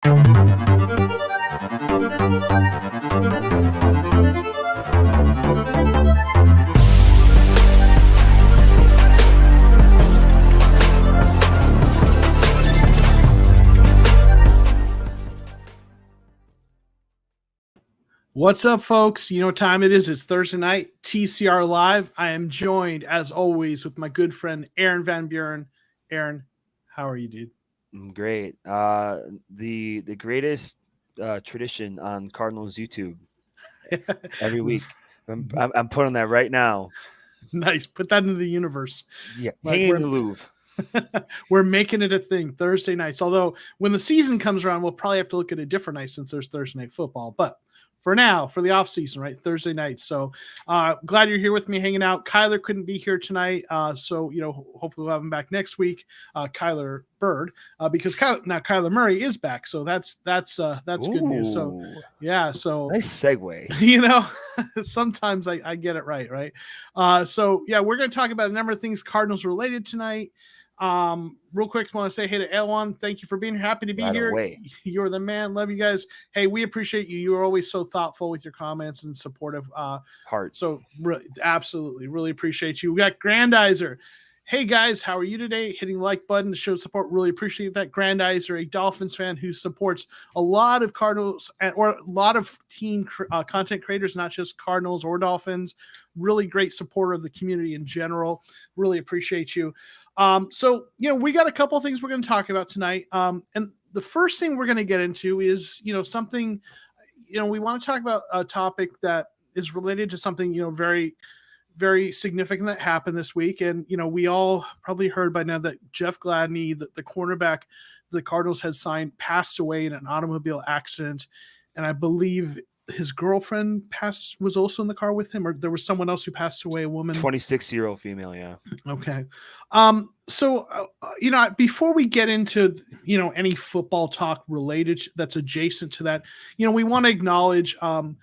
What's up, folks? You know what time it is. It's Thursday night, TCR Live. I am joined, as always, with my good friend, Aarron Van Buren. Aarron, how are you, dude? Great. The greatest tradition on Cardinals YouTube every week. I'm putting that right now. Nice. Put that into the universe. Yeah, Like, hanging in the Louvre. We're making it a thing, Thursday nights. Although when the season comes around, we'll probably have to look at a different night since there's Thursday night football. But for now, for the off season, right? Thursday nights. So glad you're here with me hanging out. Kyler couldn't be here tonight. So, hopefully we'll have him back next week. Kyler Burd, because Kyler Murray is back. So that's good news. So yeah. So nice segue. Sometimes I get it right. So yeah, we're going to talk about a number of things Cardinals related tonight. Real quick, I want to say hey to Aarron. Thank you for being here. Happy to be here. Away. You're the man. Love you guys. Hey, we appreciate you. You're always so thoughtful with your comments and supportive. Heart. So absolutely, really appreciate you. We got Grandizer. Hey guys, how are you today? Hitting the like button to show support. Really appreciate that. Grandizer, a Dolphins fan who supports a lot of Cardinals or a lot of team content creators, not just Cardinals or Dolphins. Really great supporter of the community in general. Really appreciate you. So we got a couple of things we're going to talk about tonight. And the first thing we're going to get into is, something, we want to talk about a topic that is related to something, very, very significant that happened this week. And, we all probably heard by now that Jeff Gladney, the cornerback the Cardinals had signed, passed away in an automobile accident. And I believe his girlfriend was also in the car with him, or there was someone else who passed away, a woman. 26-year-old female, yeah. Okay. So, before we get into, any football talk related that's adjacent to that, we want to acknowledge, the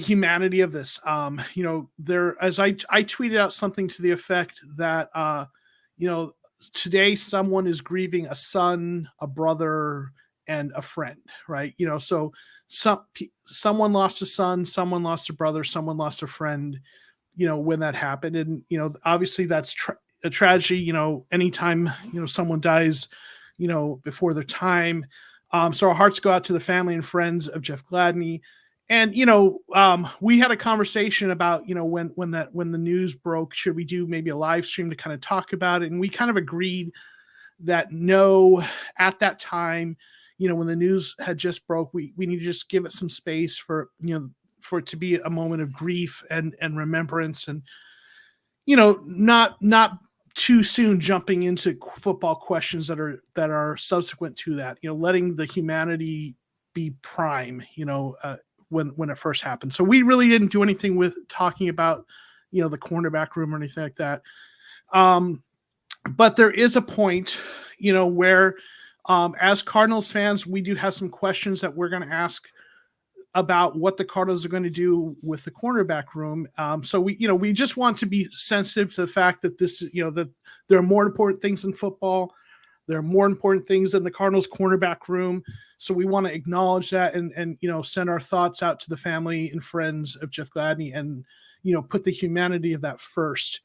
humanity of this. As I tweeted out something to the effect that, today someone is grieving a son, a brother, and a friend, right? So someone lost a son, someone lost a brother, someone lost a friend, when that happened. And, obviously that's a tragedy, anytime, someone dies, before their time. So our hearts go out to the family and friends of Jeff Gladney. And, we had a conversation about, when the news broke, should we do maybe a live stream to kind of talk about it? And we kind of agreed that no, at that time, when the news had just broke, we need to just give it some space for it to be a moment of grief and remembrance, and not too soon jumping into football questions that are subsequent to that. Letting the humanity be prime. When it first happened. So we really didn't do anything with talking about the cornerback room or anything like that. But there is a point where as Cardinals fans, we do have some questions that we're going to ask about what the Cardinals are going to do with the cornerback room. So we just want to be sensitive to the fact that that there are more important things in football. There are more important things in the Cardinals cornerback room. So we want to acknowledge that and send our thoughts out to the family and friends of Jeff Gladney and, put the humanity of that first.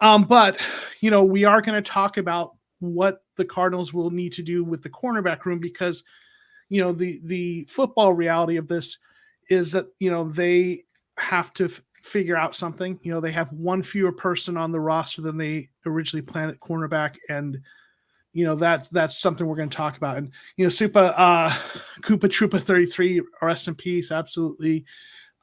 But we are going to talk about what the Cardinals will need to do with the cornerback room, because, the football reality of this is that, they have to figure out something. They have one fewer person on the roster than they originally planned at cornerback. And, that's something we're going to talk about. And, Koopa Troopa 33, rest in peace. Absolutely.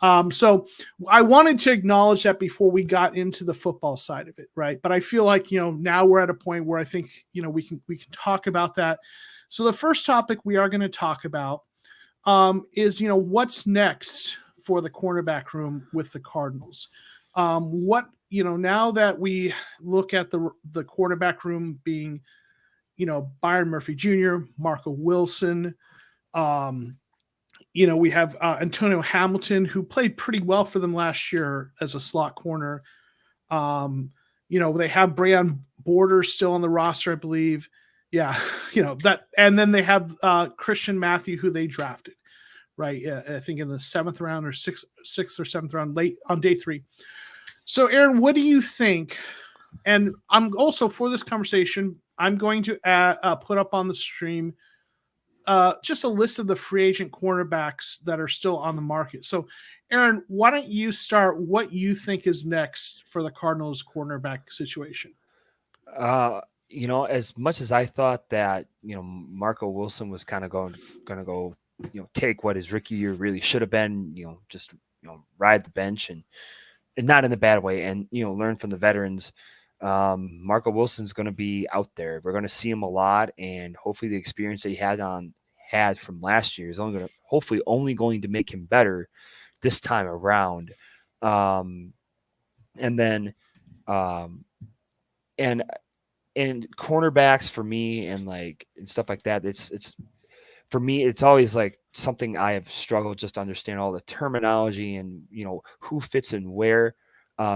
So I wanted to acknowledge that before we got into the football side of it. Right. But I feel like, now we're at a point where I think, we can talk about that. So the first topic we are going to talk about is, what's next for the cornerback room with the Cardinals. Now that we look at the quarterback room being, Byron Murphy Jr., Marco Wilson. We have Antonio Hamilton, who played pretty well for them last year as a slot corner. They have Breon Borders still on the roster, I believe. Yeah, that, and then they have Christian Matthew, who they drafted, right? I think in the 7th round or sixth or 7th round, late on day 3. So, Aarron, what do you think? And I'm also, for this conversation, I'm going to put up on the stream just a list of the free agent cornerbacks that are still on the market. So, Aarron, why don't you start what you think is next for the Cardinals cornerback situation? As much as I thought that, Marco Wilson was kind of going to go, take what his rookie year really should have been, just, ride the bench and not in a bad way and, learn from the veterans. Marco Wilson's going to be out there. We're going to see him a lot, and hopefully the experience that he had from last year is hopefully only going to make him better this time around. And then, and cornerbacks for me and stuff like that, it's for me, it's always like something I have struggled just to understand all the terminology and who fits in where.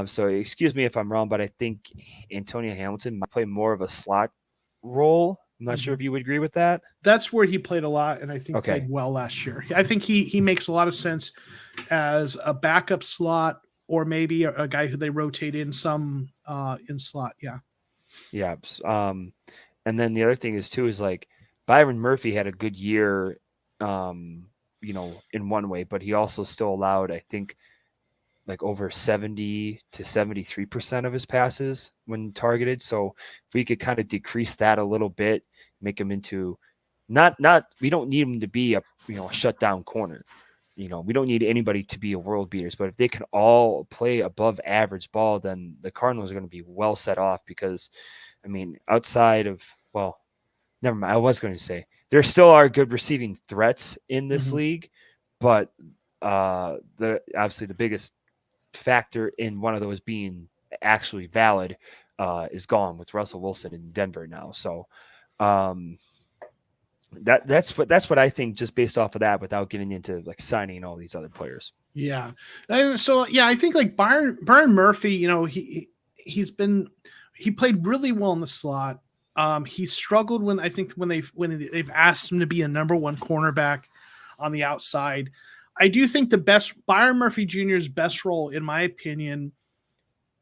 So excuse me if I'm wrong, but I think Antonio Hamilton might play more of a slot role. I'm not sure if you would agree with that. That's where he played a lot, and I think played well last year. I think he makes a lot of sense as a backup slot, or maybe a guy who they rotate in some in slot. Yeah. Yeah. And then the other thing is Byron Murphy had a good year, in one way, but he also still allowed, I think, over 70 to 73% of his passes when targeted. So if we could kind of decrease that a little bit, make him into we don't need him to be a shutdown corner. We don't need anybody to be a world beaters, but if they can all play above average ball, then the Cardinals are going to be well set off because, outside of, well, never mind. I was going to say there still are good receiving threats in this league, but obviously the biggest factor in one of those being actually valid is gone with Russell Wilson in Denver now. So that's what I think, just based off of that, without getting into signing all these other players. Yeah. So I think Byron Murphy, he played really well in the slot. He struggled when they've asked him to be a number 1 cornerback on the outside. I do think Byron Murphy Jr.'s best role, in my opinion,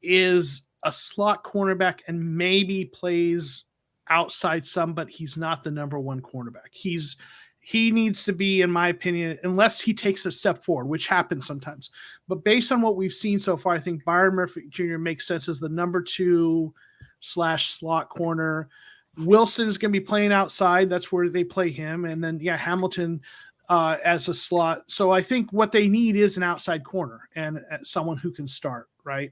is a slot cornerback, and maybe plays outside some, but he's not the number 1 cornerback. He needs to be, in my opinion, unless he takes a step forward, which happens sometimes. But based on what we've seen so far, I think Byron Murphy Jr. makes sense as the number 2 /slot corner. Wilson is going to be playing outside. That's where they play him. And then, Hamilton as a slot. So I think what they need is an outside corner and someone who can start, right?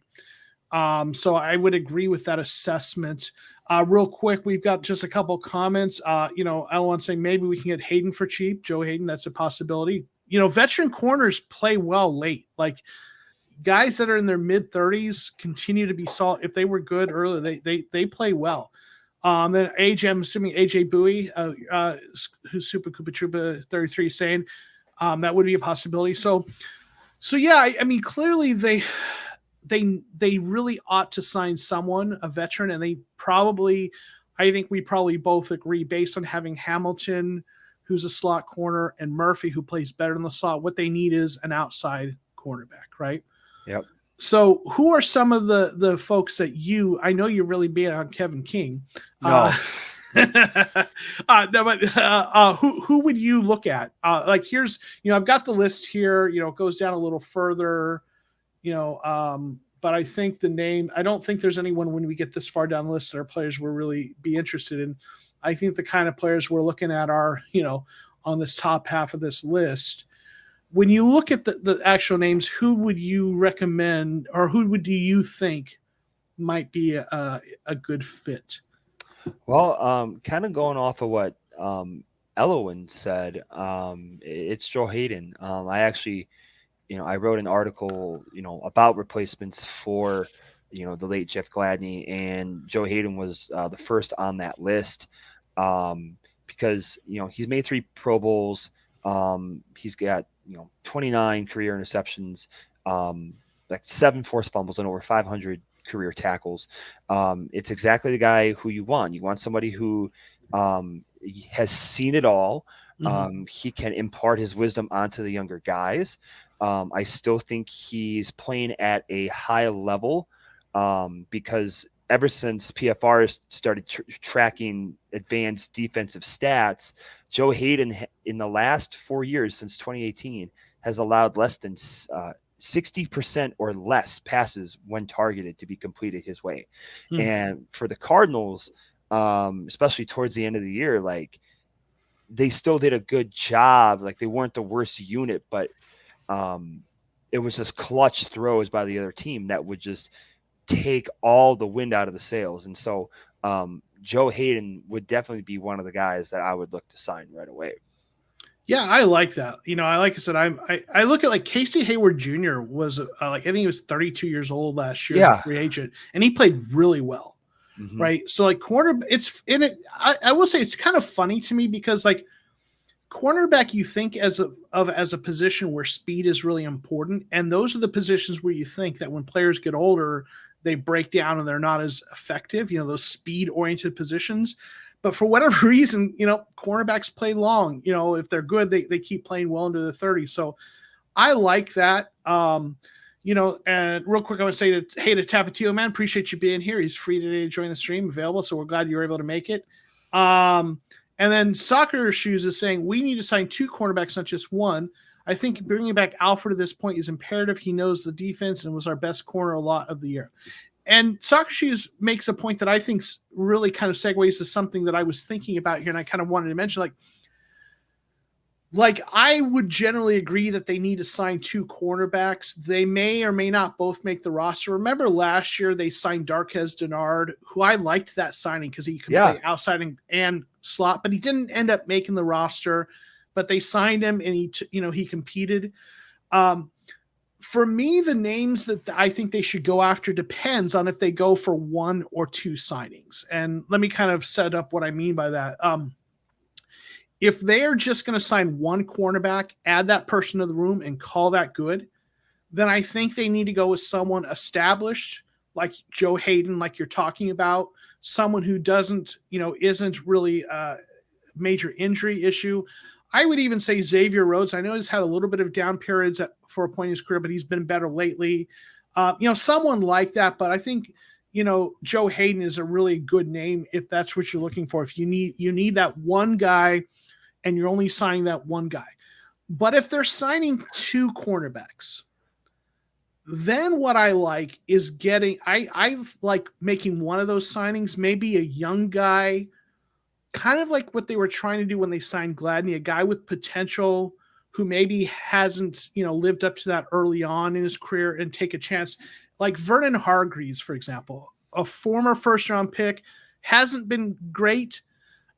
So I would agree with that assessment. Real quick, we've got just a couple comments. Aarron saying maybe we can get Hayden for cheap. Joe Hayden, that's a possibility. Veteran corners play well late. Guys that are in their mid-30s continue to be solid. If they were good early, they play well. Then I'm assuming AJ Bowie, who's Super Koopa Troopa 33, saying that would be a possibility. So yeah, clearly they really ought to sign someone, a veteran, and I think we probably both agree, based on having Hamilton, who's a slot corner, and Murphy, who plays better in the slot, what they need is an outside cornerback, right? Yep. So who are some of the folks that I know you're really big on Kevin King. No. No, but who would you look at? Here's, I've got the list here, it goes down a little further, but I think I don't think there's anyone when we get this far down the list that our players will really be interested in. I think the kind of players we're looking at are, on this top half of this list. When you look at the actual names, who would you recommend, or do you think might be a good fit? Well, kind of going off of what Elowen said, it's Joe Hayden. I actually, I wrote an article, about replacements for, the late Jeff Gladney, and Joe Hayden was the first on that list because, he's made 3 Pro Bowls. He's got, 29 career interceptions, 7 forced fumbles, and over 500 career tackles. It's exactly the guy who you want. You want somebody who He has seen it all. Mm-hmm. He can impart his wisdom onto the younger guys. I still think he's playing at a high level because ever since PFR started tracking advanced defensive stats, Joe Hayden in the last 4 years since 2018 has allowed less than 60% or less passes when targeted to be completed his way. And for the Cardinals, especially towards the end of the year, like they still did a good job. Like they weren't the worst unit, but it was just clutch throws by the other team that would just take all the wind out of the sails. And so Joe Hayden would definitely be one of the guys that I would look to sign right away. Yeah, I like that. Like I said, I look at like Casey Hayward Jr. was like I think he was 32 years old last year as a free agent, and he played really well, right? So like it's in it. I will say it's kind of funny to me because like cornerback, you think as a position where speed is really important, and those are the positions where you think that when players get older, they break down and they're not as effective. Those speed oriented positions. But for whatever reason, cornerbacks play long. If they're good, they keep playing well into the 30s. So I like that. And real quick, I want to say to Tapatio, man, appreciate you being here. He's free today to join the stream, available. So we're glad you were able to make it. And then Soccer Shoes is saying we need to sign 2 cornerbacks, not just one. I think bringing back Alfred at this point is imperative. He knows the defense and was our best corner a lot of the year. And Soccer Shoes makes a point that I think really kind of segues to something that I was thinking about here, and I kind of wanted to mention, like I would generally agree that they need to sign 2 cornerbacks. They may or may not both make the roster. Remember last year they signed Darquez Dennard, who I liked that signing because he could play outside and slot, but he didn't end up making the roster. But they signed him, and he competed. For me, the names that I think they should go after depends on if they go for 1 or 2 signings. And let me kind of set up what I mean by that. If they're just going to sign 1 cornerback, add that person to the room and call that good, then I think they need to go with someone established like Joe Hayden, like you're talking about, someone who isn't really a major injury issue. I would even say Xavier Rhodes. I know he's had a little bit of down periods for a point in his career, but he's been better lately. Someone like that. But I think, Joe Hayden is a really good name if that's what you're looking for. If you need that one guy and you're only signing that one guy. But if they're signing 2 cornerbacks, then what I like is I like making one of those signings, maybe a young guy, kind of like what they were trying to do when they signed Gladney, a guy with potential who maybe hasn't, lived up to that early on in his career, and take a chance. Like Vernon Hargreaves, for example, a former first-round pick, hasn't been great.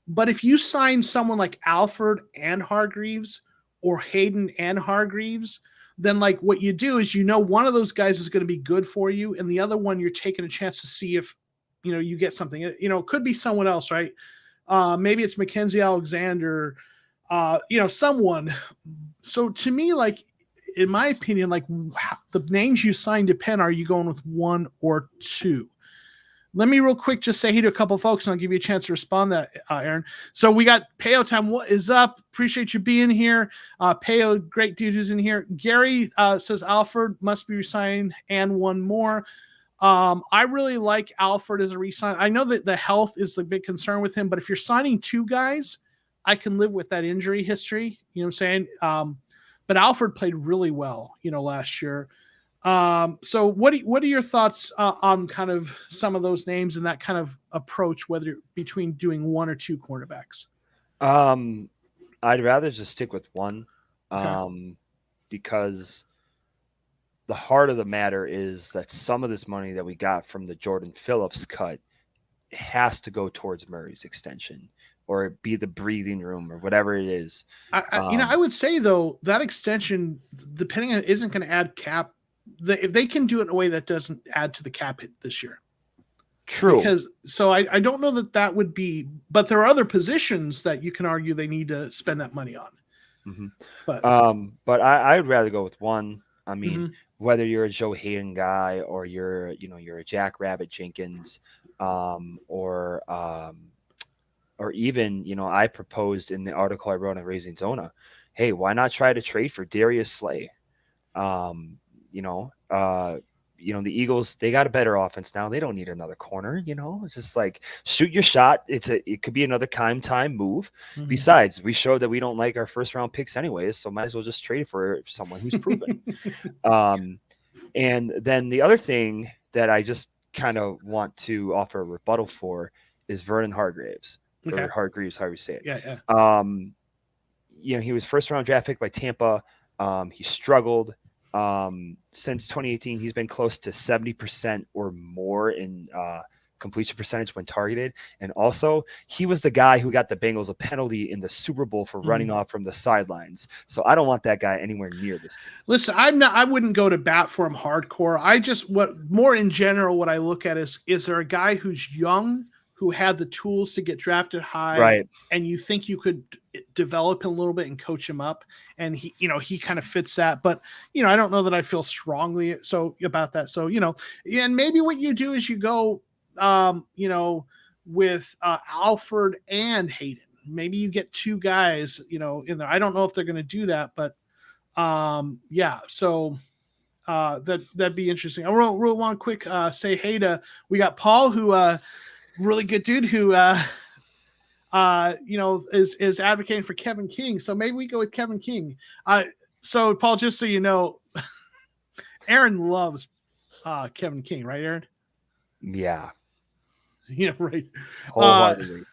But if you sign someone like Alfred and Hargreaves or Hayden and Hargreaves, then like what you do is, one of those guys is going to be good for you, and the other one you're taking a chance to see if, you get something. It could be someone else, right? Maybe it's Mackenzie Alexander, someone. So to me, like, in my opinion, like the names you signed to Penn, are you going with 1 or 2? Let me real quick just say hey to a couple of folks, and I'll give you a chance to respond to that, Aaron. So we got Peo Time. What is up? Appreciate you being here. Peo, great dude who's in here. Gary says Alfred must be resigned and 1 more. I really like Alfred as a resign. I know that the health is the big concern with him, but if you're signing 2 guys, I can live with that injury history. You know what I'm saying? But Alfred played really well, last year. So what are your thoughts on kind of some of those names and that kind of approach, whether between doing 1 or 2 cornerbacks? I'd rather just stick with 1, because the heart of the matter is that some of this money that we got from the Jordan Phillips cut has to go towards Murray's extension, or be the breathing room, or whatever it is. I would say though that extension, depending on, isn't going to add cap. If they can do it in a way that doesn't add to the cap hit this year. True. I don't know that would be, but there are other positions that you can argue they need to spend that money on. Mm-hmm. But I would rather go with 1. I mean, whether you're a Joe Hayden guy, or you're a Jack Rabbit Jenkins, or or even, I proposed in the article I wrote on Raising Zona, hey, why not try to trade for Darius Slay? You know, the Eagles, they got a better offense now. They don't need another corner. It's just like shoot your shot. It could be another time move. Mhm. Besides, we showed that we don't like our first round picks anyways, so might as well just trade for someone who's proven. And then the other thing that I just kind of want to offer a rebuttal for is Vernon Hargreaves, Okay. or Hargreaves, however you say it. Yeah. He was first round draft pick by Tampa. He struggled. Since 2018, he's been close to 70% or more in completion percentage when targeted. And also, he was the guy who got the Bengals a penalty in the Super Bowl for running off from the sidelines. So I don't want that guy anywhere near this team. Listen, I wouldn't go to bat for him hardcore. More in general, what I look at is there a guy who's young, who had the tools to get drafted high, right, and you think you could develop him a little bit and coach him up, and he kind of fits that. But I don't know that I feel strongly about that. So and maybe what you do is you go with Alford and Hayden. Maybe you get two guys in there. I don't know if they're going to do that, but yeah. So that'd be interesting. I real one quick say hey to, we got Paul, who really good dude, who is advocating for Kevin King. So maybe we go with Kevin King. So Paul, just so you know, Aarron loves Kevin King, right, Aarron? Yeah. Right. Wholeheartedly.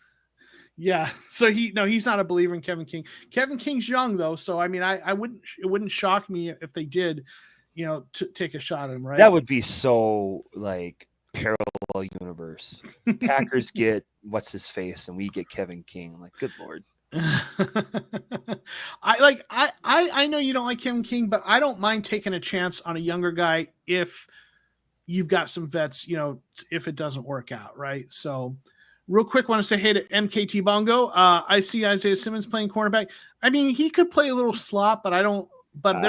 Yeah. So he's not a believer in Kevin King. Kevin King's young though, so I mean, it wouldn't shock me if they did, to take a shot at him, right? That would be so like parallel universe. Packers get what's his face, and we get Kevin King. I'm like, good Lord. I know you don't like Kevin King, but I don't mind taking a chance on a younger guy if you've got some vets, if it doesn't work out, right? So real quick, want to say hey to MKT Bongo. I see Isaiah Simmons playing cornerback. I mean, he could play a little slot, but they're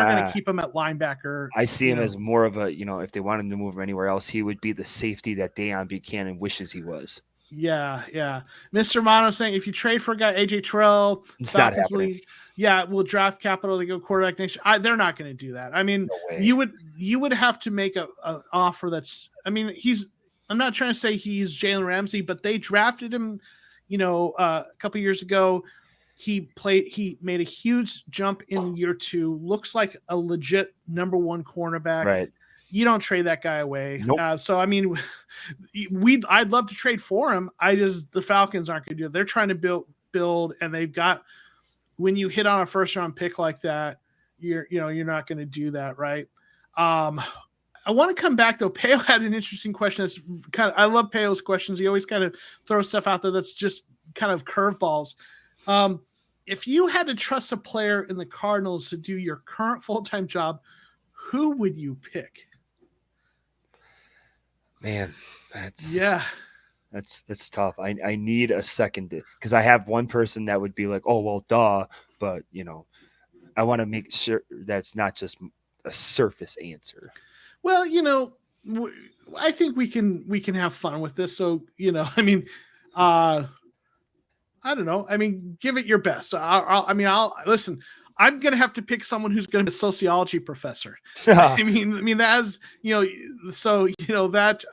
going to keep him at linebacker. I see him as more of a, if they wanted to move him anywhere else, he would be the safety that Deion Buchanan wishes he was. Yeah. Mr. Mono saying if you trade for a guy, AJ Terrell, it's not happening. We'll draft capital. They go quarterback next year. They're not going to do that. I mean, you would have to make an offer that's. I mean, I'm not trying to say he's Jalen Ramsey, but they drafted him, a couple years ago. He made a huge jump in year 2. Looks like a legit number 1 cornerback. Right. You don't trade that guy away. Nope. So I mean, I'd love to trade for him. The Falcons aren't going to do it. They're trying to build, and they've got. When you hit on a first round pick like that, you're not going to do that, right? I want to come back though. Peo had an interesting question. That's I love Peo's questions. He always kind of throws stuff out there that's just kind of curveballs. If you had to trust a player in the Cardinals to do your current full-time job, who would you pick? Man, that's tough. I need a second because I have one person that would be like, oh well, duh, but I want to make sure that's not just a surface answer. Well, I think we can have fun with this. So I mean, I don't know. I mean, give it your best. I'll listen. I'm going to have to pick someone who's going to be a sociology professor. I mean, that's, so, that,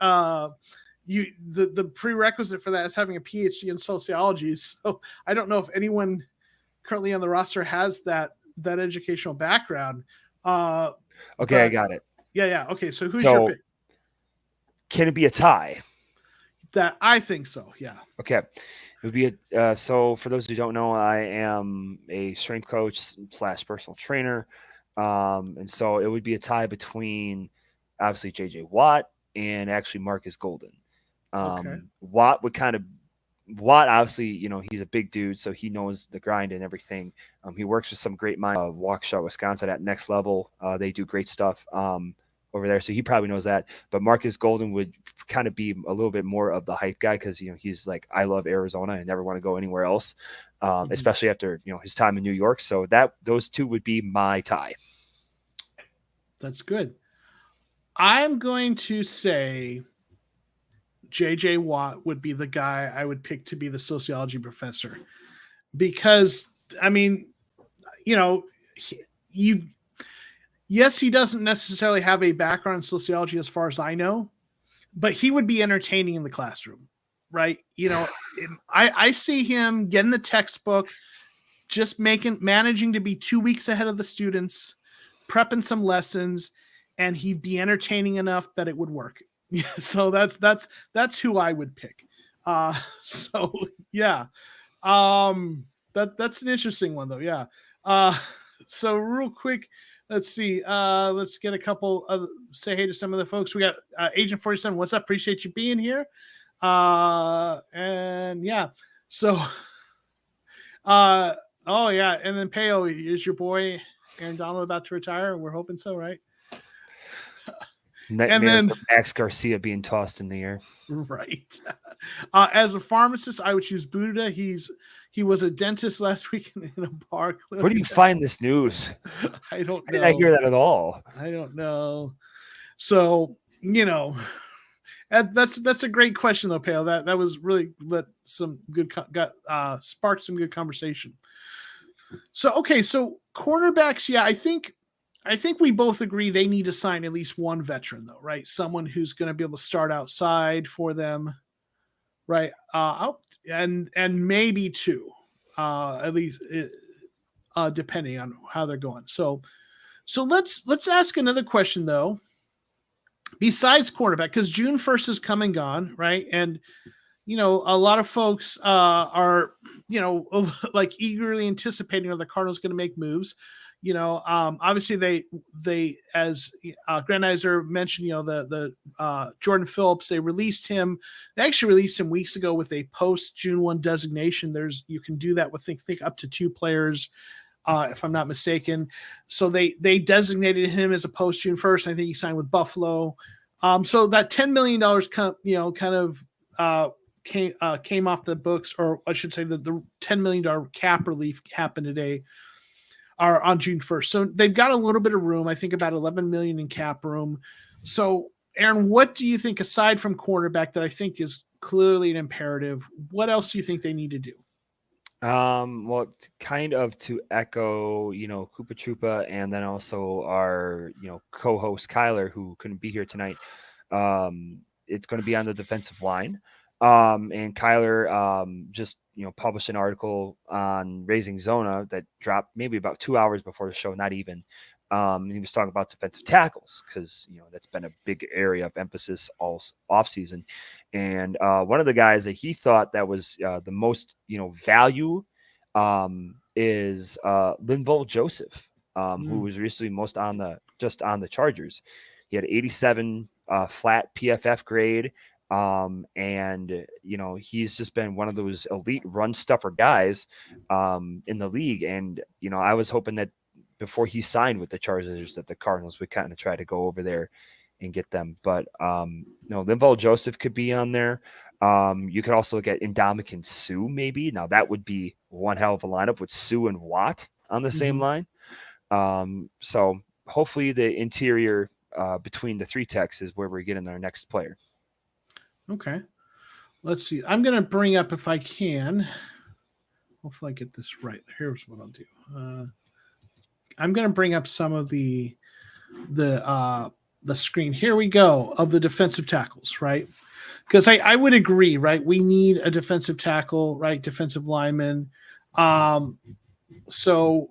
the prerequisite for that is having a PhD in sociology. So I don't know if anyone currently on the roster has that educational background. Okay. I got it. Yeah. Okay. So who's your pick? Can it be a tie? That I think so. Yeah. Okay. It would be so for those who don't know, I am a strength coach / personal trainer. And so it would be a tie between obviously JJ Watt and actually Marcus Golden. Watt obviously, he's a big dude, so he knows the grind and everything. He works with some great minds, Waukesha, Wisconsin at next level. They do great stuff over there, so he probably knows that. But Marcus Golden would kind of be a little bit more of the hype guy because he's like, I love Arizona and never want to go anywhere else, especially after his time in New York. So those two would be my tie. That's good. I'm going to say JJ Watt would be the guy I would pick to be the sociology professor, because I mean, you know, yes, he doesn't necessarily have a background in sociology as far as I know, but he would be entertaining in the classroom, right? You know, I see him getting the textbook, just managing to be 2 weeks ahead of the students, prepping some lessons, and he'd be entertaining enough that it would work. So that's who I would pick. So yeah, that's an interesting one though. Yeah. So real quick, let's see. Let's get a couple of say hey to some of the folks. We got Agent 47. What's up? Appreciate you being here. And yeah, so oh yeah, and then Peo is your boy Aaron Donald about to retire. We're hoping so, right? And then Max Garcia being tossed in the air. Right. As a pharmacist, I would choose Buddha. He was a dentist last week in a bar. Where do you find this news? I don't know. I did not hear that at all. I don't know. So, you know, that's a great question though, Pale. That was really sparked some good conversation. So okay, so cornerbacks, yeah, I think we both agree they need to sign at least one veteran, though, right? Someone who's going to be able to start outside for them, right? And maybe two, at least, depending on how they're going. So let's ask another question though. Besides cornerback, because June 1st is come and gone, right? And you know, a lot of folks are, you know, like eagerly anticipating are the Cardinals going to make moves. You know, obviously they as Grandizer mentioned, you know, the Jordan Phillips, they released him. They actually released him weeks ago with a post June 1 designation. You can do that with think up to 2 players, if I'm not mistaken. So they designated him as a post June 1st. I think he signed with Buffalo. So that $10 million came off the books, or I should say the $10 million cap relief happened today. Are on June 1st. So they've got a little bit of room. I think about 11 million in cap room. So Aaron, what do you think aside from cornerback that I think is clearly an imperative? What else do you think they need to do? Well, kind of to echo, you know, Koopa Troopa, and then also our, you know, co-host Kyler, who couldn't be here tonight. It's going to be on the defensive line. And Kyler just, you know, published an article on Raising Zona that dropped maybe about 2 hours before the show, not even. He was talking about defensive tackles because, you know, that's been a big area of emphasis all offseason. And one of the guys that he thought that was the most, you know, value is Linval Joseph, who was recently on the Chargers. He had 87 flat PFF grade. And you know, he's just been one of those elite run stuffer guys in the league. And you know, I was hoping that before he signed with the Chargers that the Cardinals would kind of try to go over there and get them. But no, Linval Joseph could be on there. You could also look at Ndamukong Suh maybe. Now that would be one hell of a lineup with Suh and Watt on the same line. So hopefully the interior between the 3 techs is where we're getting our next player. Okay. Let's see. I'm going to bring up, if I can, hopefully I get this right. Here's what I'll do. I'm going to bring up some of the screen. Here we go, of the defensive tackles, right? Because I would agree, right? We need a defensive tackle, right? Defensive lineman. So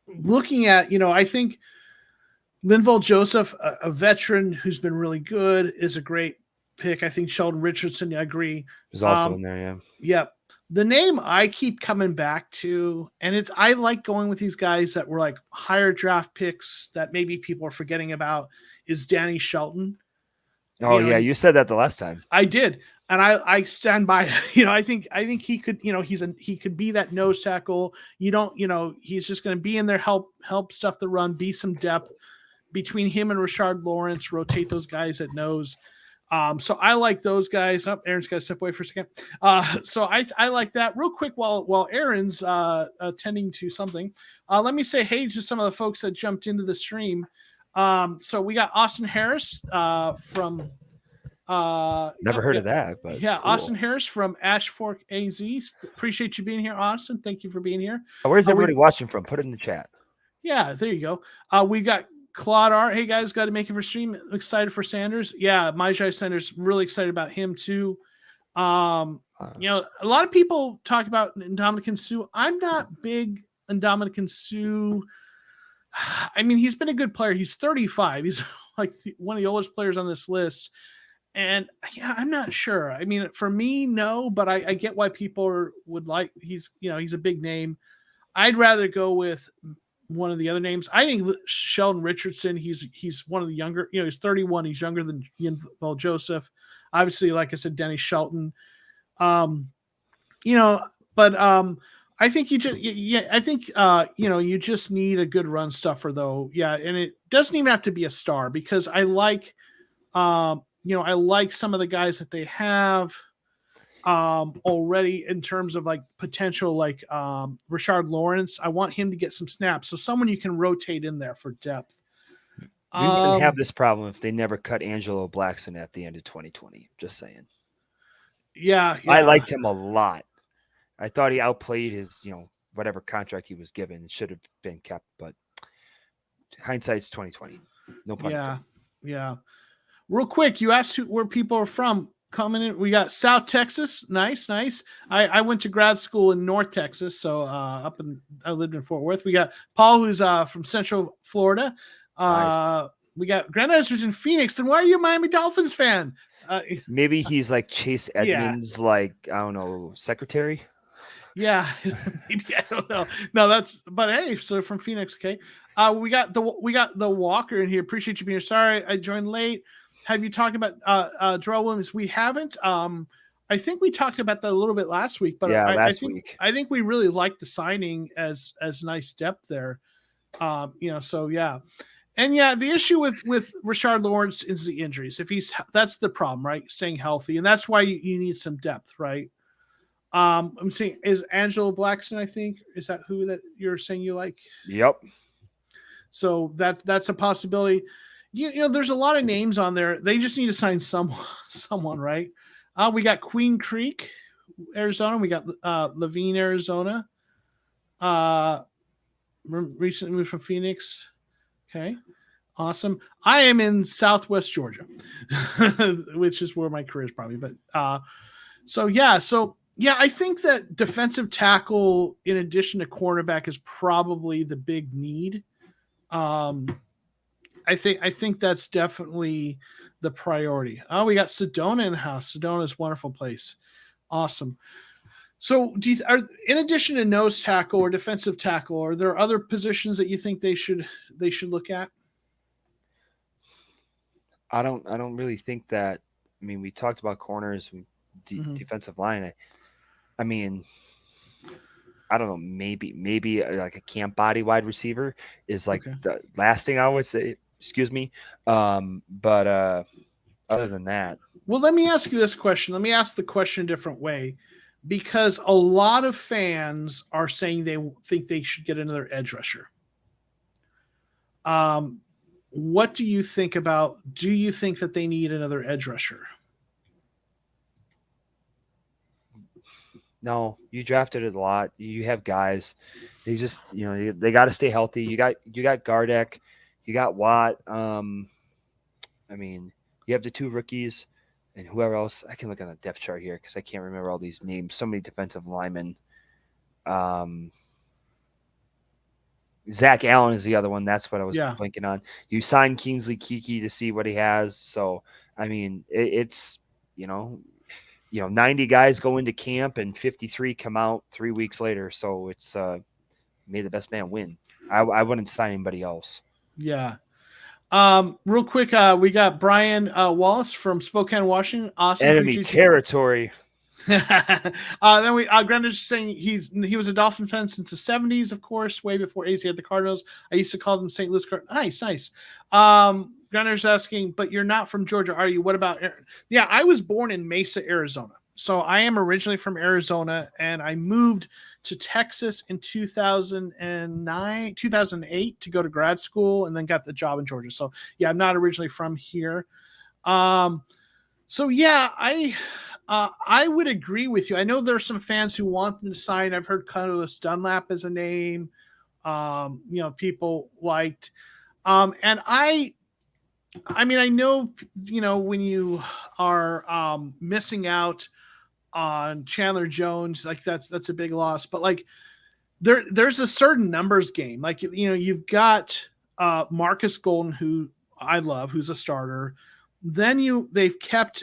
looking at, you know, I think Linval Joseph, a veteran who's been really good, is a great pick. I think Sheldon Richardson, I agree. Is also in there, yeah. Yep. The name I keep coming back to, and I like going with these guys that were like higher draft picks that maybe people are forgetting about, is Danny Shelton. Oh, yeah, you said that the last time. I did, and I stand by. You know, I think he could. You know, he could be that nose tackle. You don't. You know, he's just going to be in there, help stuff the run, be some depth between him and Rashard Lawrence. Rotate those guys at nose. So I like those guys. Oh, Aaron's got to step away for a second. So I like that. Real quick, while Aaron's attending to something, let me say hey to some of the folks that jumped into the stream. So we got Austin Harris from Never heard of that, but yeah, cool. Austin Harris from Ash Fork AZ. Appreciate you being here, Austin. Thank you for being here. Where's everybody watching from? Put it in the chat. Yeah, there you go. We got Claude R. Hey guys, got to make it for stream. Excited for Sanders. Yeah, Myjai Sanders, really excited about him too. A lot of people talk about Ndamukong Suh. I'm not big on Ndamukong Suh. I mean, he's been a good player. He's 35. He's like one of the oldest players on this list. And yeah, I'm not sure. I mean, for me, no, but I get why people would like. He's a big name. I'd rather go with one of the other names. I think Sheldon Richardson. He's one of the younger. He's 31. He's younger than Joseph. Obviously, like I said, Denny Shelton. But I think you just need a good run stuffer though. Yeah, and it doesn't even have to be a star because I like I like some of the guys that they have already in terms of like potential, like Rashard Lawrence. I want him to get some snaps. So someone you can rotate in there for depth. We wouldn't have this problem if they never cut Angelo Blackson at the end of 2020. Just saying. Yeah. I liked him a lot. I thought he outplayed his, whatever contract he was given. It should have been kept, but hindsight's 2020. No problem. Yeah. Real quick, you asked where people are from. Coming in, we got South Texas. Nice. I went to grad school in North Texas, so I lived in Fort Worth. We got Paul, who's from Central Florida. Nice. We got Grandmaster's in Phoenix. Then why are you a Miami Dolphins fan? Maybe he's like Chase Edmonds, like I don't know, secretary. Yeah, maybe, I don't know. No, but hey, so from Phoenix, okay. We got the Walker in here. Appreciate you being here. Sorry, I joined late. Have you talked about Darrell Williams? We haven't. I think we talked about that a little bit last week, but I think we really like the signing as nice depth there. So yeah. And yeah, the issue with Rashard Lawrence is the injuries. That's the problem, right? Staying healthy, and that's why you need some depth, right? I'm saying is Angelo Blackson. I think is that who that you're saying you like? Yep. So that's a possibility. There's a lot of names on there. They just need to sign someone, right? We got Queen Creek, Arizona. We got Levine, Arizona. Recently moved from Phoenix. Okay, awesome. I am in Southwest Georgia, which is where my career is probably. But I think that defensive tackle, in addition to cornerback, is probably the big need. I think that's definitely the priority. Oh, we got Sedona in the house. Sedona is a wonderful place. Awesome. So, in addition to nose tackle or defensive tackle, are there other positions that you think they should look at? I don't really think that. I mean, we talked about corners, defensive line. I mean, I don't know. Maybe like a camp body wide receiver is like the last thing I would say. Excuse me. But other than that. Well, let me ask you this question. Let me ask the question a different way, because a lot of fans are saying they think they should get another edge rusher. What do you think about? Do you think that they need another edge rusher? No, you drafted it a lot. You have guys. They just, they got to stay healthy. You got Gardeck. You got Watt. I mean, you have the two rookies and whoever else. I can look on the depth chart here because I can't remember all these names. So many defensive linemen. Zach Allen is the other one. That's what I was blinking on. You signed Kingsley Kiki to see what he has. So, I mean, it's 90 guys go into camp and 53 come out 3 weeks later. So it's may the best man win. I wouldn't sign anybody else. Yeah. Real quick, we got Brian Wallace from Spokane, Washington. Awesome. Enemy territory. Then Grander's saying he was a Dolphin fan since the 70s, of course, way before AZ had the Cardinals. I used to call them St. Louis Cardinals. Nice. Grander's asking, but you're not from Georgia, are you? What about Aaron? Yeah, I was born in Mesa, Arizona. So I am originally from Arizona, and I moved to Texas in 2008 to go to grad school, and then got the job in Georgia. So yeah, I'm not originally from here. So yeah, I would agree with you. I know there's some fans who want them to sign. I've heard Carlos Dunlap as a name. People liked. And I mean, I know, when you are missing out on Chandler Jones, like that's a big loss. But like there's a certain numbers game. Like you've got Marcus Golden, who I love, who's a starter. Then they've kept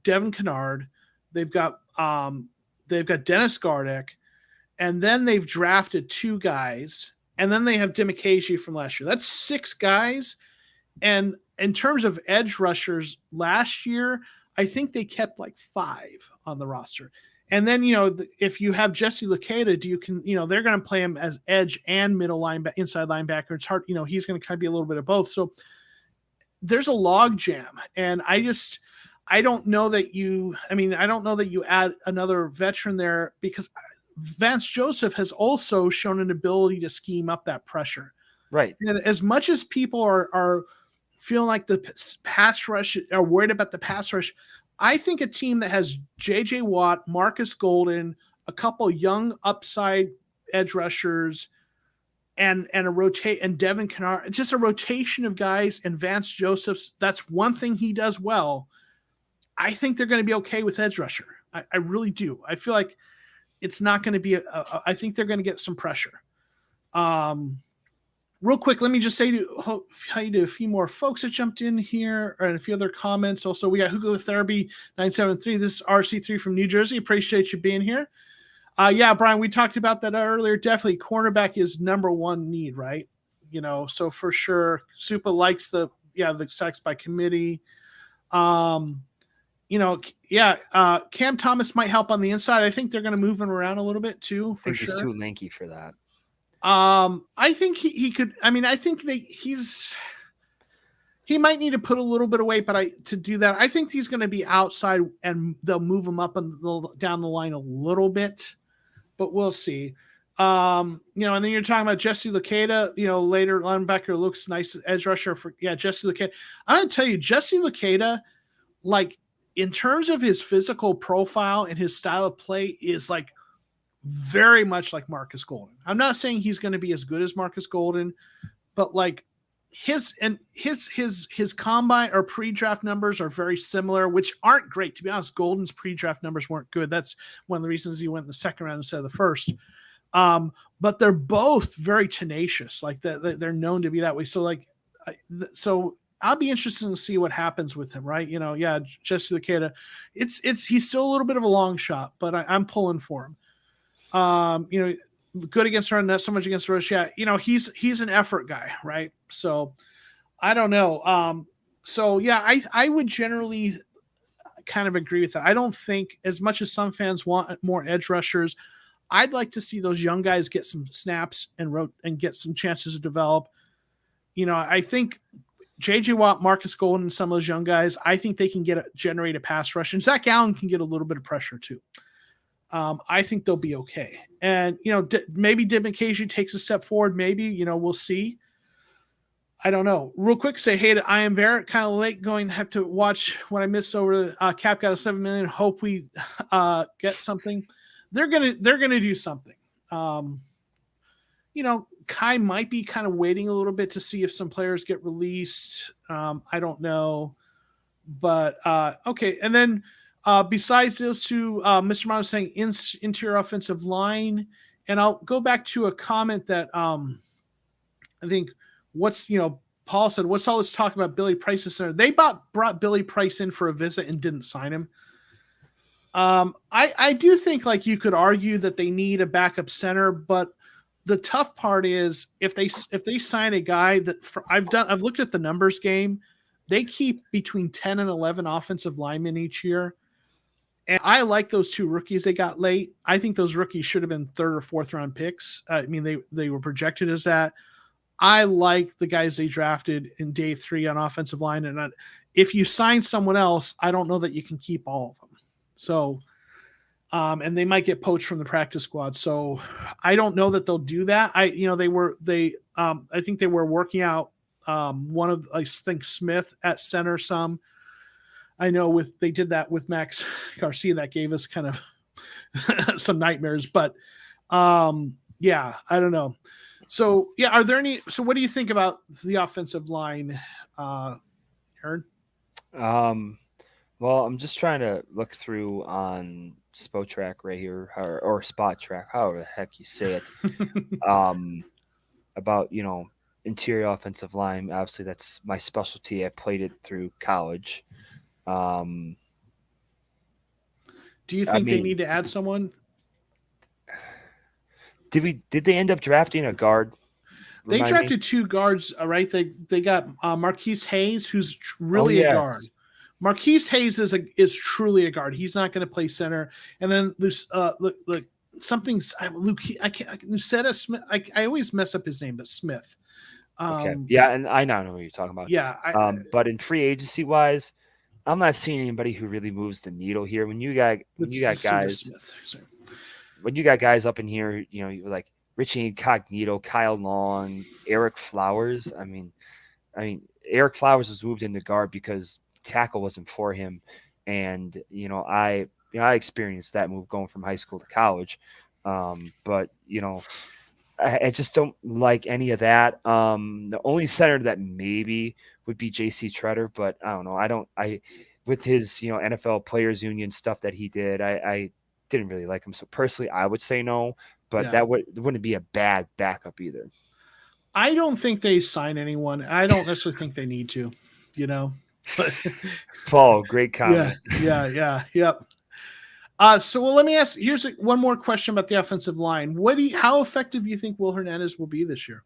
Devin Kennard. They've got Dennis Gardeck, and then they've drafted 2 guys, and then they have Dimikaji from last year. That's 6 guys. And in terms of edge rushers last year, I think they kept like 5 on the roster. And then, if you have Jesse Luketa, they're going to play him as edge and middle linebacker, inside linebacker. It's hard, he's going to kind of be a little bit of both. So there's a log jam. And I don't know that you add another veteran there, because Vance Joseph has also shown an ability to scheme up that pressure. Right. And as much as people are feeling like the pass rush, are worried about the pass rush, I think a team that has J.J. Watt, Marcus Golden, a couple young upside edge rushers, and Devin Kennard, just a rotation of guys, and Vance Joseph's, that's one thing he does well. I think they're going to be okay with edge rusher. I really do. I feel like it's not going to be I think they're going to get some pressure. Real quick, let me just say hi to a few more folks that jumped in here, and a few other comments. Also, we got Hugo Therapy 973. This is RC3 from New Jersey. Appreciate you being here. Yeah, Brian, we talked about that earlier. Definitely, cornerback is number 1 need, right? So for sure, Supa likes the sacks by committee. Cam Thomas might help on the inside. I think they're going to move him around a little bit too. For sure, he's too lanky for that. I think he could. I mean, I think he might need to put a little bit of weight, but to do that, I think he's going to be outside, and they'll move him up and down the line a little bit, but we'll see. And then you're talking about Jesse Luketa, later linebacker, looks nice edge rusher Jesse Luketa. I'm going to tell you, Jesse Luketa, like in terms of his physical profile and his style of play, is like very much like Marcus Golden. I'm not saying he's going to be as good as Marcus Golden, but like his combine or pre-draft numbers are very similar, which aren't great, to be honest. Golden's pre-draft numbers weren't good. That's one of the reasons he went in the second round instead of the first. But they're both very tenacious. Like they're known to be that way. So I'll be interested to see what happens with him, right? Jesse Luketa, he's still a little bit of a long shot, but I'm pulling for him. Good against run, not so much against rush. Yeah, he's an effort guy, right? So I don't know. I would generally kind of agree with that. I don't think, as much as some fans want more edge rushers, I'd like to see those young guys get some snaps and get some chances to develop. I think J.J. Watt, Marcus Golden, and some of those young guys, I think they can generate a pass rush, and Zach Allen can get a little bit of pressure too. I think they'll be okay. And, maybe Dimikaji takes a step forward. Maybe, we'll see. I don't know. Real quick, say hey to I Am Barrett. Kind of late going to have to watch what I missed over Cap got a $7 million. Hope we get something. They're gonna do something. Kai might be kind of waiting a little bit to see if some players get released. I don't know. But okay. And then besides those two, Mr. Mono saying interior offensive line. And I'll go back to a comment that I think Paul said, what's all this talk about Billy Price's center? They brought Billy Price in for a visit and didn't sign him. I do think like you could argue that they need a backup center, but the tough part is if they sign a guy that I've looked at the numbers game, they keep between 10 and 11 offensive linemen each year. And I like those 2 rookies they got late. I think those rookies should have been 3rd or 4th round picks. I mean, they were projected as that. I like the guys they drafted in day 3 on offensive line. And if you sign someone else, I don't know that you can keep all of them. So, and they might get poached from the practice squad. So I don't know that they'll do that. I think they were working out I think Smith at center some. I know they did that with Max Garcia. That gave us kind of some nightmares, but yeah, I don't know. So yeah, what do you think about the offensive line, Aarron? Well, I'm just trying to look through on Spotrack right here, or Spot Track, however the heck you say it. About interior offensive line. Obviously, that's my specialty. I played it through college. Do you I think they mean, need to add someone? did they end up drafting a guard? They Remind me. drafted 2 guards, right? They got Marquise Hayes, who's Oh really a guard. yes. Marquise Hayes is truly a guard. He's not going to play center. And then look, something's Luke. I can't. Lucetta Smith. I always mess up his name, but Smith. Okay. Yeah, and I now know what you're talking about. Yeah. But in free agency wise, I'm not seeing anybody who really moves the needle here. When you got guys, Smith. Sorry. when you got guys up in here, you're like Richie Incognito, Kyle Long, Eric Flowers. I mean, Eric Flowers was moved into guard because tackle wasn't for him, and I experienced that move going from high school to college, but I just don't like any of that. The only center that maybe would be JC Treader, but I don't know. With his NFL Players Union stuff that he did, I didn't really like him. So personally, I would say no, but that wouldn't be a bad backup either. I don't think they sign anyone. I don't necessarily think they need to, But Paul, great comment. Yeah. Yep. So let me ask. Here's one more question about the offensive line. How effective do you think Will Hernandez will be this year?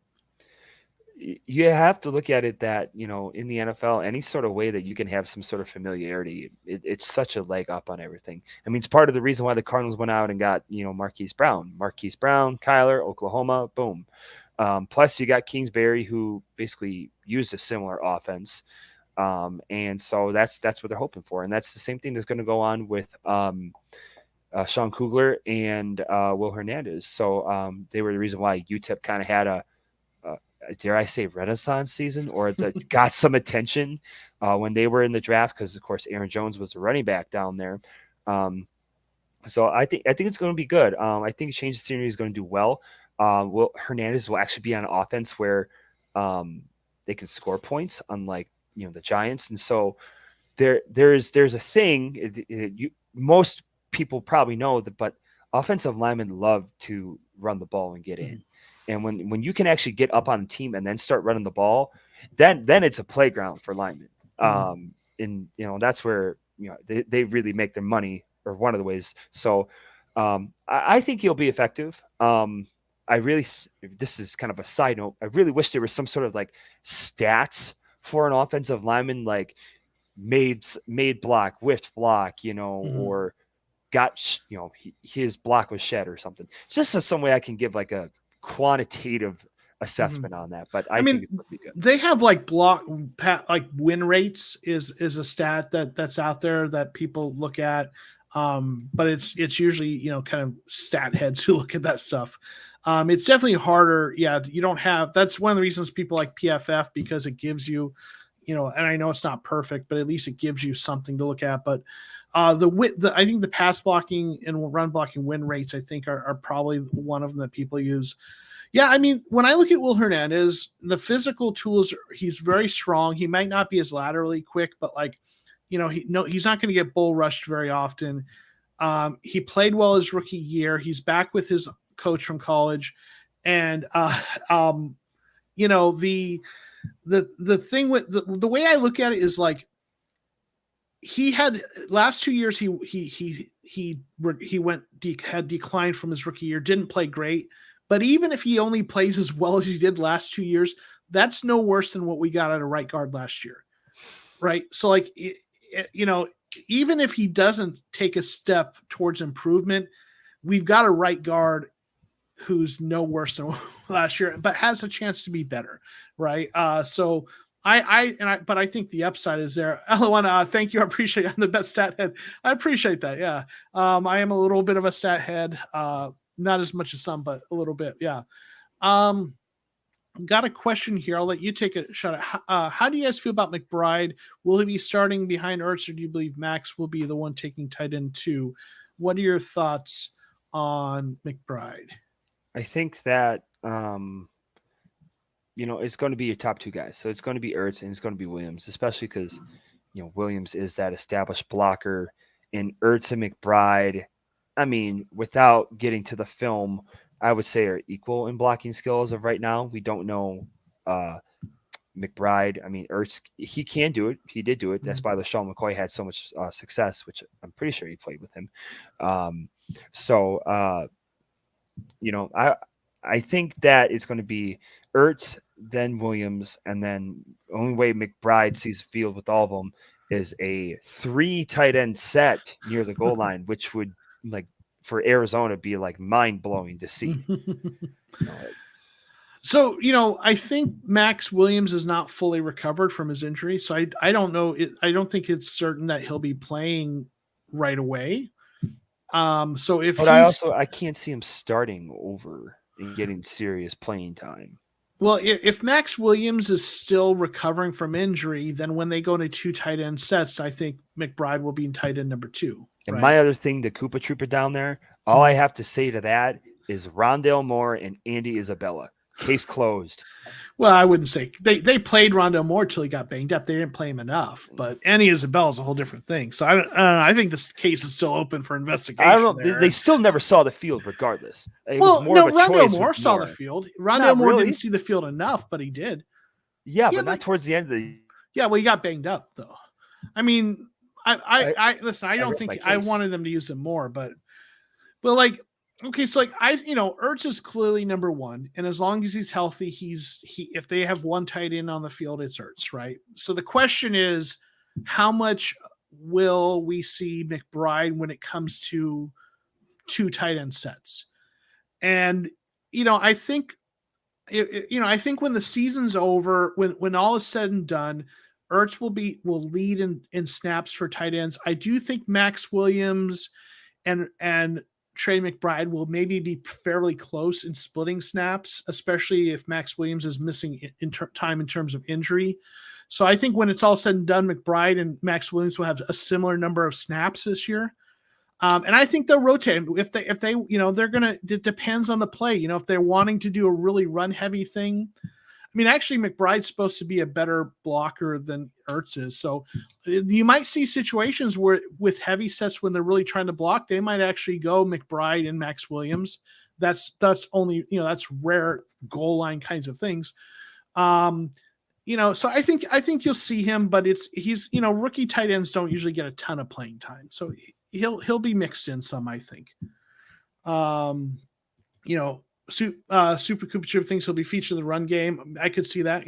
You have to look at it that in the NFL, any sort of way that you can have some sort of familiarity, it's such a leg up on everything. I mean, it's part of the reason why the Cardinals went out and got Marquise Brown, Kyler, Oklahoma, boom. Plus, you got Kingsbury, who basically used a similar offense. And so that's what they're hoping for. And that's the same thing that's going to go on with Sean Kugler and Will Hernandez. So they were the reason why UTEP kind of had a dare I say renaissance season, or got some attention when they were in the draft, because of course Aaron Jones was the running back down there. So I think it's going to be good. I think Change the Scenery is going to do well. Will Hernandez will actually be on offense where they can score points, unlike the Giants. And so there's a thing most people probably know that, but offensive linemen love to run the ball and get in. And when you can actually get up on the team and then start running the ball, then it's a playground for linemen. And that's where they really make their money, or one of the ways. So I think he'll be effective. This is kind of a side note. I really wish there was some sort of like stats for an offensive lineman, like made block, whiffed block, or got, his block was shed or something. It's just some way I can give like a quantitative assessment on that. But I think it's going to be good. They have like win rates is a stat that's out there that people look at. But it's usually, kind of stat heads who look at that stuff. It's definitely harder. Yeah. You don't have, that's one of the reasons people like PFF, because it gives you, and I know it's not perfect, but at least it gives you something to look at. But I think the pass blocking and run blocking win rates, I think are probably one of them that people use. Yeah. I mean, when I look at Will Hernandez, the physical tools, he's very strong. He might not be as laterally quick, but he's not going to get bull rushed very often. He played well his rookie year. He's back with his coach from college. And, the thing with the way I look at it is like, he had last 2 years, had declined from his rookie year, didn't play great. But even if he only plays as well as he did last 2 years, that's no worse than what we got at a right guard last year. Right. So even if he doesn't take a step towards improvement, we've got a right guard who's no worse than last year, but has a chance to be better. Right. So but I think the upside is there. Ellen, thank you. I appreciate it. I'm the best stat head. I appreciate that. Yeah. I am a little bit of a stat head. Not as much as some, but a little bit. Yeah. Got a question here. I'll let you take a shot at. How do you guys feel about McBride? Will he be starting behind Ertz, or do you believe Max will be the one taking tight end 2? What are your thoughts on McBride? I think that it's going to be your top 2 guys. So it's going to be Ertz and it's going to be Williams, especially because Williams is that established blocker, and Ertz and McBride, I mean, without getting to the film, I would say are equal in blocking skills of right now. We don't know McBride. I mean, Ertz, he can do it. He did do it. That's why LaShawn McCoy had so much success, which I'm pretty sure he played with him. I think that it's going to be Ertz, then Williams, and then the only way McBride sees the field with all of them is a 3 tight end set near the goal line, which would, like, for Arizona, be like mind blowing to see. So, I think Max Williams is not fully recovered from his injury. So I don't know. I don't think it's certain that he'll be playing right away. So if I can't see him starting over and getting serious playing time. Well, if Max Williams is still recovering from injury, then when they go to 2 tight end sets, I think McBride will be in tight end number 2. And my other thing, the Koopa Trooper down there, all I have to say to that is Rondale Moore and Andy Isabella. Case closed. Well, I wouldn't say they played Rondale Moore till he got banged up. They didn't play him enough, but Andy Isabella is a whole different thing. So I think this case is still open for investigation. I don't know. They still never saw the field, regardless. Rondale Moore saw the field. Rondale Moore didn't see the field enough, but he did. Yeah, but not towards the end of the. Yeah, well, he got banged up though. I mean, I listen. I don't think I wanted them to use him more, but like. Okay, so Ertz is clearly number 1, and as long as he's healthy, if they have 1 tight end on the field, it's Ertz, right? So the question is, how much will we see McBride when it comes to 2 tight end sets? And I think when the season's over, when all is said and done, Ertz will lead in snaps for tight ends. I do think Max Williams and Trey McBride will maybe be fairly close in splitting snaps, especially if Max Williams is missing time in terms of injury. So I think when it's all said and done, McBride and Max Williams will have a similar number of snaps this year. And I think they'll rotate if they they're going to, it depends on the play. If they're wanting to do a really run heavy thing. I mean, actually, McBride's supposed to be a better blocker than Ertz is. So you might see situations where with heavy sets, when they're really trying to block, they might actually go McBride and Max Williams. That's only, that's rare goal line kinds of things. So I think you'll see him, but he's rookie tight ends don't usually get a ton of playing time. So he'll be mixed in some, I think. Super Cooper Chip thinks he'll be featured in the run game. I could see that,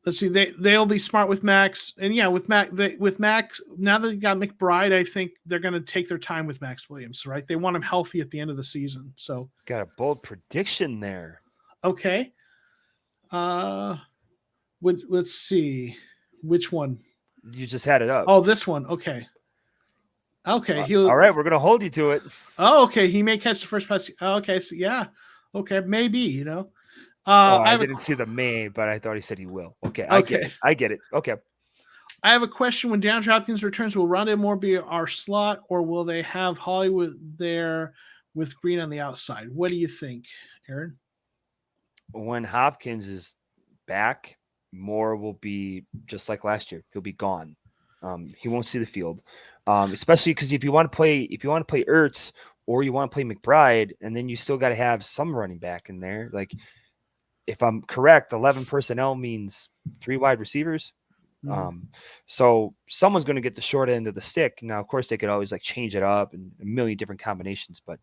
let's see. They'll be smart with Max, and with Max. Now that they got McBride, I think they're going to take their time with Max Williams. Right? They want him healthy at the end of the season. So got a bold prediction there. Okay. Let's see which one. You just had it up. Oh, this one. Okay. Okay. All right. We're going to hold you to it. Oh, okay. He may catch the first pass. Okay. So yeah. Okay. Maybe, I didn't see the may, but I thought he said he will. Okay. I get it. Okay. I have a question. When DeAndre Hopkins returns, will Rondale Moore be our slot, or will they have Hollywood there with Green on the outside? What do you think, Aaron? When Hopkins is back, Moore will be just like last year. He'll be gone. He won't see the field. Especially because if you want to play Ertz or you want to play McBride, and then you still got to have some running back in there. Like, if I'm correct, 11 personnel means 3 wide receivers. So someone's going to get the short end of the stick. Now, of course, they could always change it up and a million different combinations, but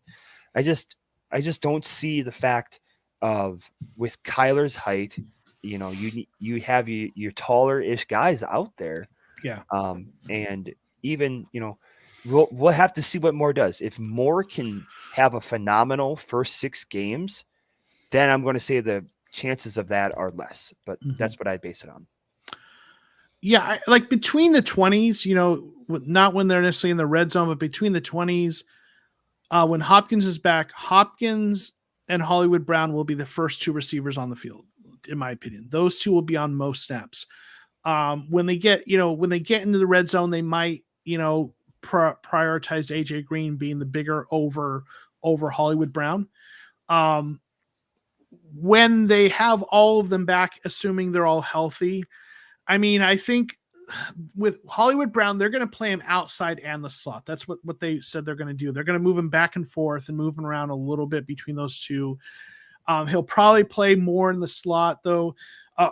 I just don't see the fact of, with Kyler's height, you have your taller-ish guys out there. Yeah. And even, we'll have to see what Moore does. If Moore can have a phenomenal first 6 games, then I'm going to say the chances of that are less, but that's what I base it on. Yeah. Between the 20s, not when they're necessarily in the red zone, but between the 20s, when Hopkins is back, Hopkins and Hollywood Brown will be the first 2 receivers on the field, in my opinion. Those 2 will be on most snaps. When they get into the red zone, they might, prioritize AJ Green being the bigger over Hollywood Brown. When they have all of them back, assuming they're all healthy, I mean, I think with Hollywood Brown, they're going to play him outside and the slot. That's what they said they're going to do. They're going to move him back and forth and move him around a little bit between those 2. He'll probably play more in the slot, though.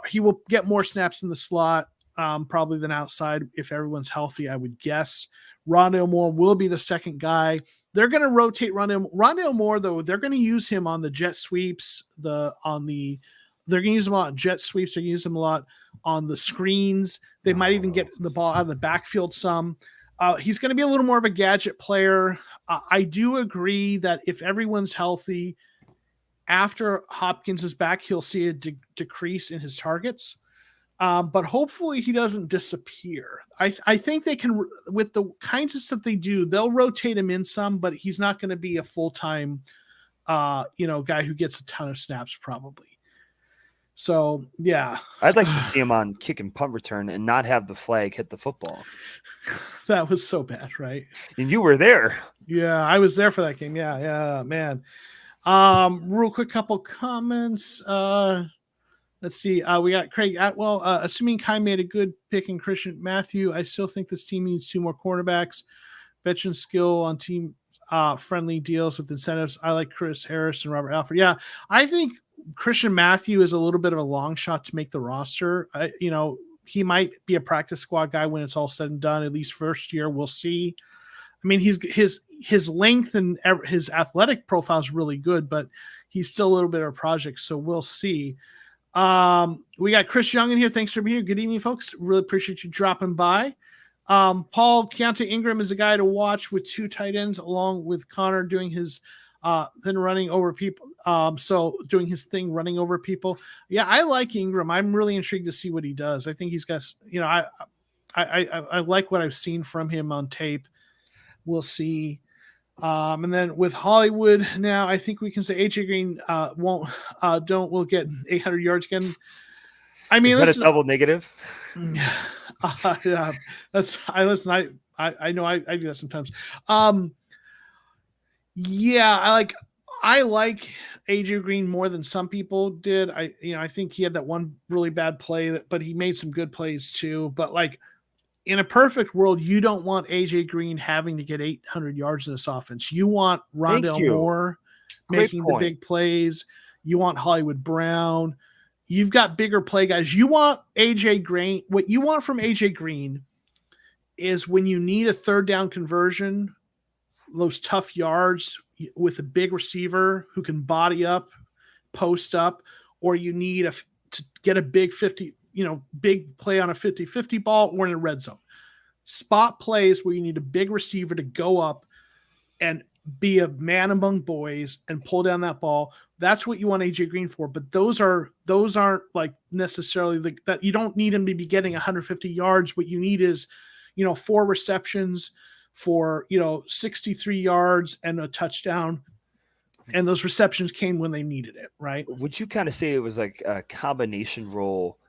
He will get more snaps in the slot probably than outside if everyone's healthy, I would guess. Rondale Moore will be the second guy. They're going to rotate Rondale Moore, though. They're going to use him on the jet sweeps. They're going to use him a lot on jet sweeps. They're going to use him a lot on the screens. They might even get the ball out of the backfield some. He's going to be a little more of a gadget player. I do agree that if everyone's healthy, after Hopkins is back, he'll see a decrease in his targets. But hopefully he doesn't disappear. I think they can, with the kinds of stuff they do, they'll rotate him in some, but he's not going to be a full-time, guy who gets a ton of snaps probably. So, yeah. I'd like to see him on kick and punt return and not have the flag hit the football. That was so bad, right? And you were there. Yeah, I was there for that game. Yeah, man. Real quick couple comments. Let's see. We got Craig Atwell. Assuming Kai made a good pick in Christian Matthew, I still think this team needs 2 more cornerbacks. Veteran skill on team friendly deals with incentives. I like Chris Harris and Robert Alford. Yeah, I think Christian Matthew is a little bit of a long shot to make the roster. He might be a practice squad guy when it's all said and done, at least first year. We'll see. I mean, his length and his athletic profile is really good, but he's still a little bit of a project. So we'll see. We got Chris Young in here. Thanks for being here. Good evening, folks. Really appreciate you dropping by. Paul Keontae Ingram is a guy to watch with 2 tight ends, along with Connor doing his then running over people. So doing his thing, running over people. Yeah, I like Ingram. I'm really intrigued to see what he does. I think he's got, I like what I've seen from him on tape. We'll see. And then with Hollywood now, I think we can say AJ Green will get 800 yards again. I mean, is that a double negative? Yeah, I know I do that sometimes. Yeah, I like AJ Green more than some people did. I think he had that one really bad play, but he made some good plays too. But in a perfect world, you don't want AJ Green having to get 800 yards in this offense. You want Rondale Moore making the big plays. You want Hollywood Brown. You've got bigger play guys. You want AJ Green. What you want from AJ Green is when you need a third down conversion, those tough yards with a big receiver who can body up, post up, or you need to get a big 50, big play on a 50-50 ball or in a red zone. Spot plays where you need a big receiver to go up and be a man among boys and pull down that ball. That's what you want AJ Green for. But those aren't necessarily that you don't need him to be getting 150 yards. What you need is, 4 receptions for, 63 yards and a touchdown. And those receptions came when they needed it, right? Would you kind of say it was like a combination role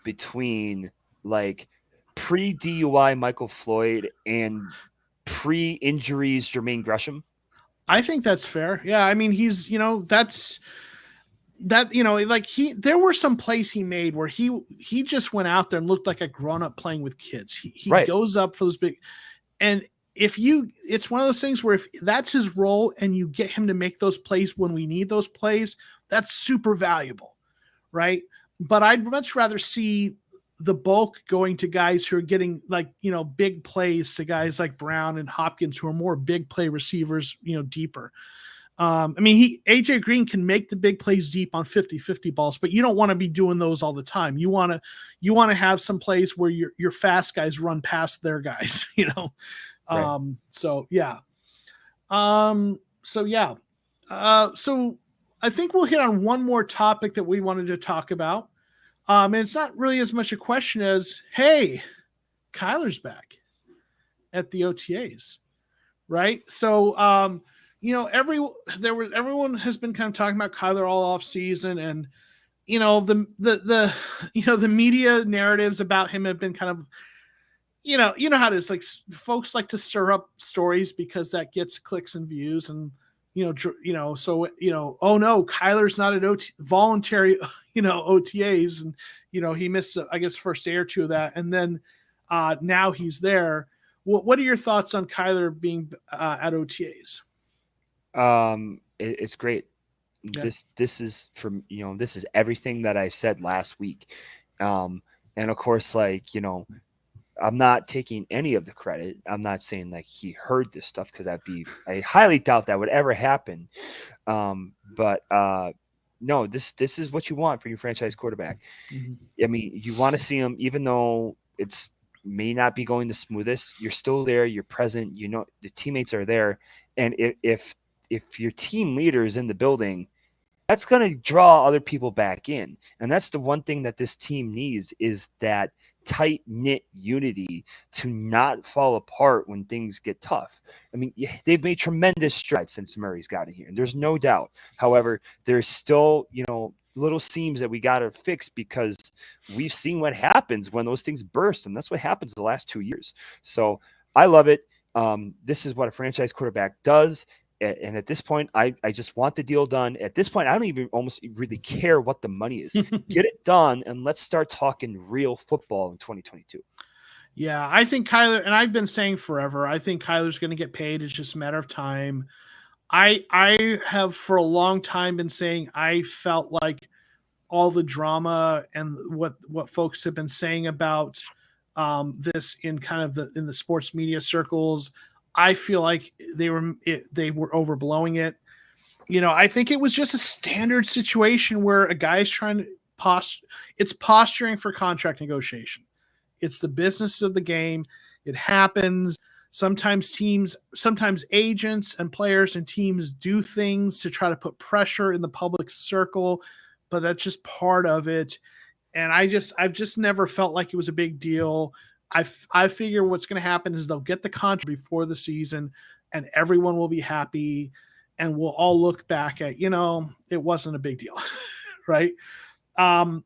between pre-DUI Michael Floyd and pre-injuries Jermaine Gresham? I think that's fair. Yeah, I mean, he's, there were some plays he made where he just went out there and looked like a grown-up playing with kids. He right. goes up for those big, and it's one of those things where if that's his role and you get him to make those plays when we need those plays, that's super valuable, right? But I'd much rather see the bulk going to guys who are getting big plays, to guys like Brown and Hopkins who are more big play receivers, deeper. AJ Green can make the big plays deep on 50-50 balls, but you don't want to be doing those all the time. You want to have some plays where your fast guys run past their guys, Right. So I think we'll hit on one more topic that we wanted to talk about. And it's not really as much a question as, hey, Kyler's back at the OTAs, right? So everyone has been kind of talking about Kyler all off season, and the the media narratives about him have been kind of, how it is. Like, folks like to stir up stories because that gets clicks and views, and so oh no, Kyler's not at voluntary OTAs, and he missed, I guess, first day or two of that, and then now he's there. What are your thoughts on Kyler being at OTAs? It's great. Yeah. This is from, this is everything that I said last week. And of course, like, I'm not taking any of the credit. I'm not saying like he heard this stuff, because I highly doubt that would ever happen. But no, this is what you want for your franchise quarterback. Mm-hmm. I mean, you want to see him, even though it's may not be going the smoothest. You're still there. You're present. The teammates are there, and if your team leader is in the building, that's going to draw other people back in. And that's the one thing that this team needs, is that tight-knit unity to not fall apart when things get tough. I mean, they've made tremendous strides since Murray's gotten here, and there's no doubt. However, there's still, little seams that we got to fix, because we've seen what happens when those things burst, and that's what happens the last 2 years. So I love it. This is what a franchise quarterback does. And at this point, I just want the deal done. At this point, I don't even almost really care what the money is. Get it done, and let's start talking real football in 2022. Yeah, I think Kyler, and I've been saying forever, I think Kyler's going to get paid. It's just a matter of time. I have for a long time been saying I felt like all the drama and what folks have been saying about this in kind of in the sports media circles, I feel like they were overblowing it. I think it was just a standard situation where a guy's trying to it's posturing for contract negotiation. It's the business of the game. It happens. Sometimes agents and players and teams do things to try to put pressure in the public circle, but that's just part of it. And I've just never felt like it was a big deal. I figure what's going to happen is they'll get the contract before the season, and everyone will be happy, and we'll all look back at, it wasn't a big deal. Right. So,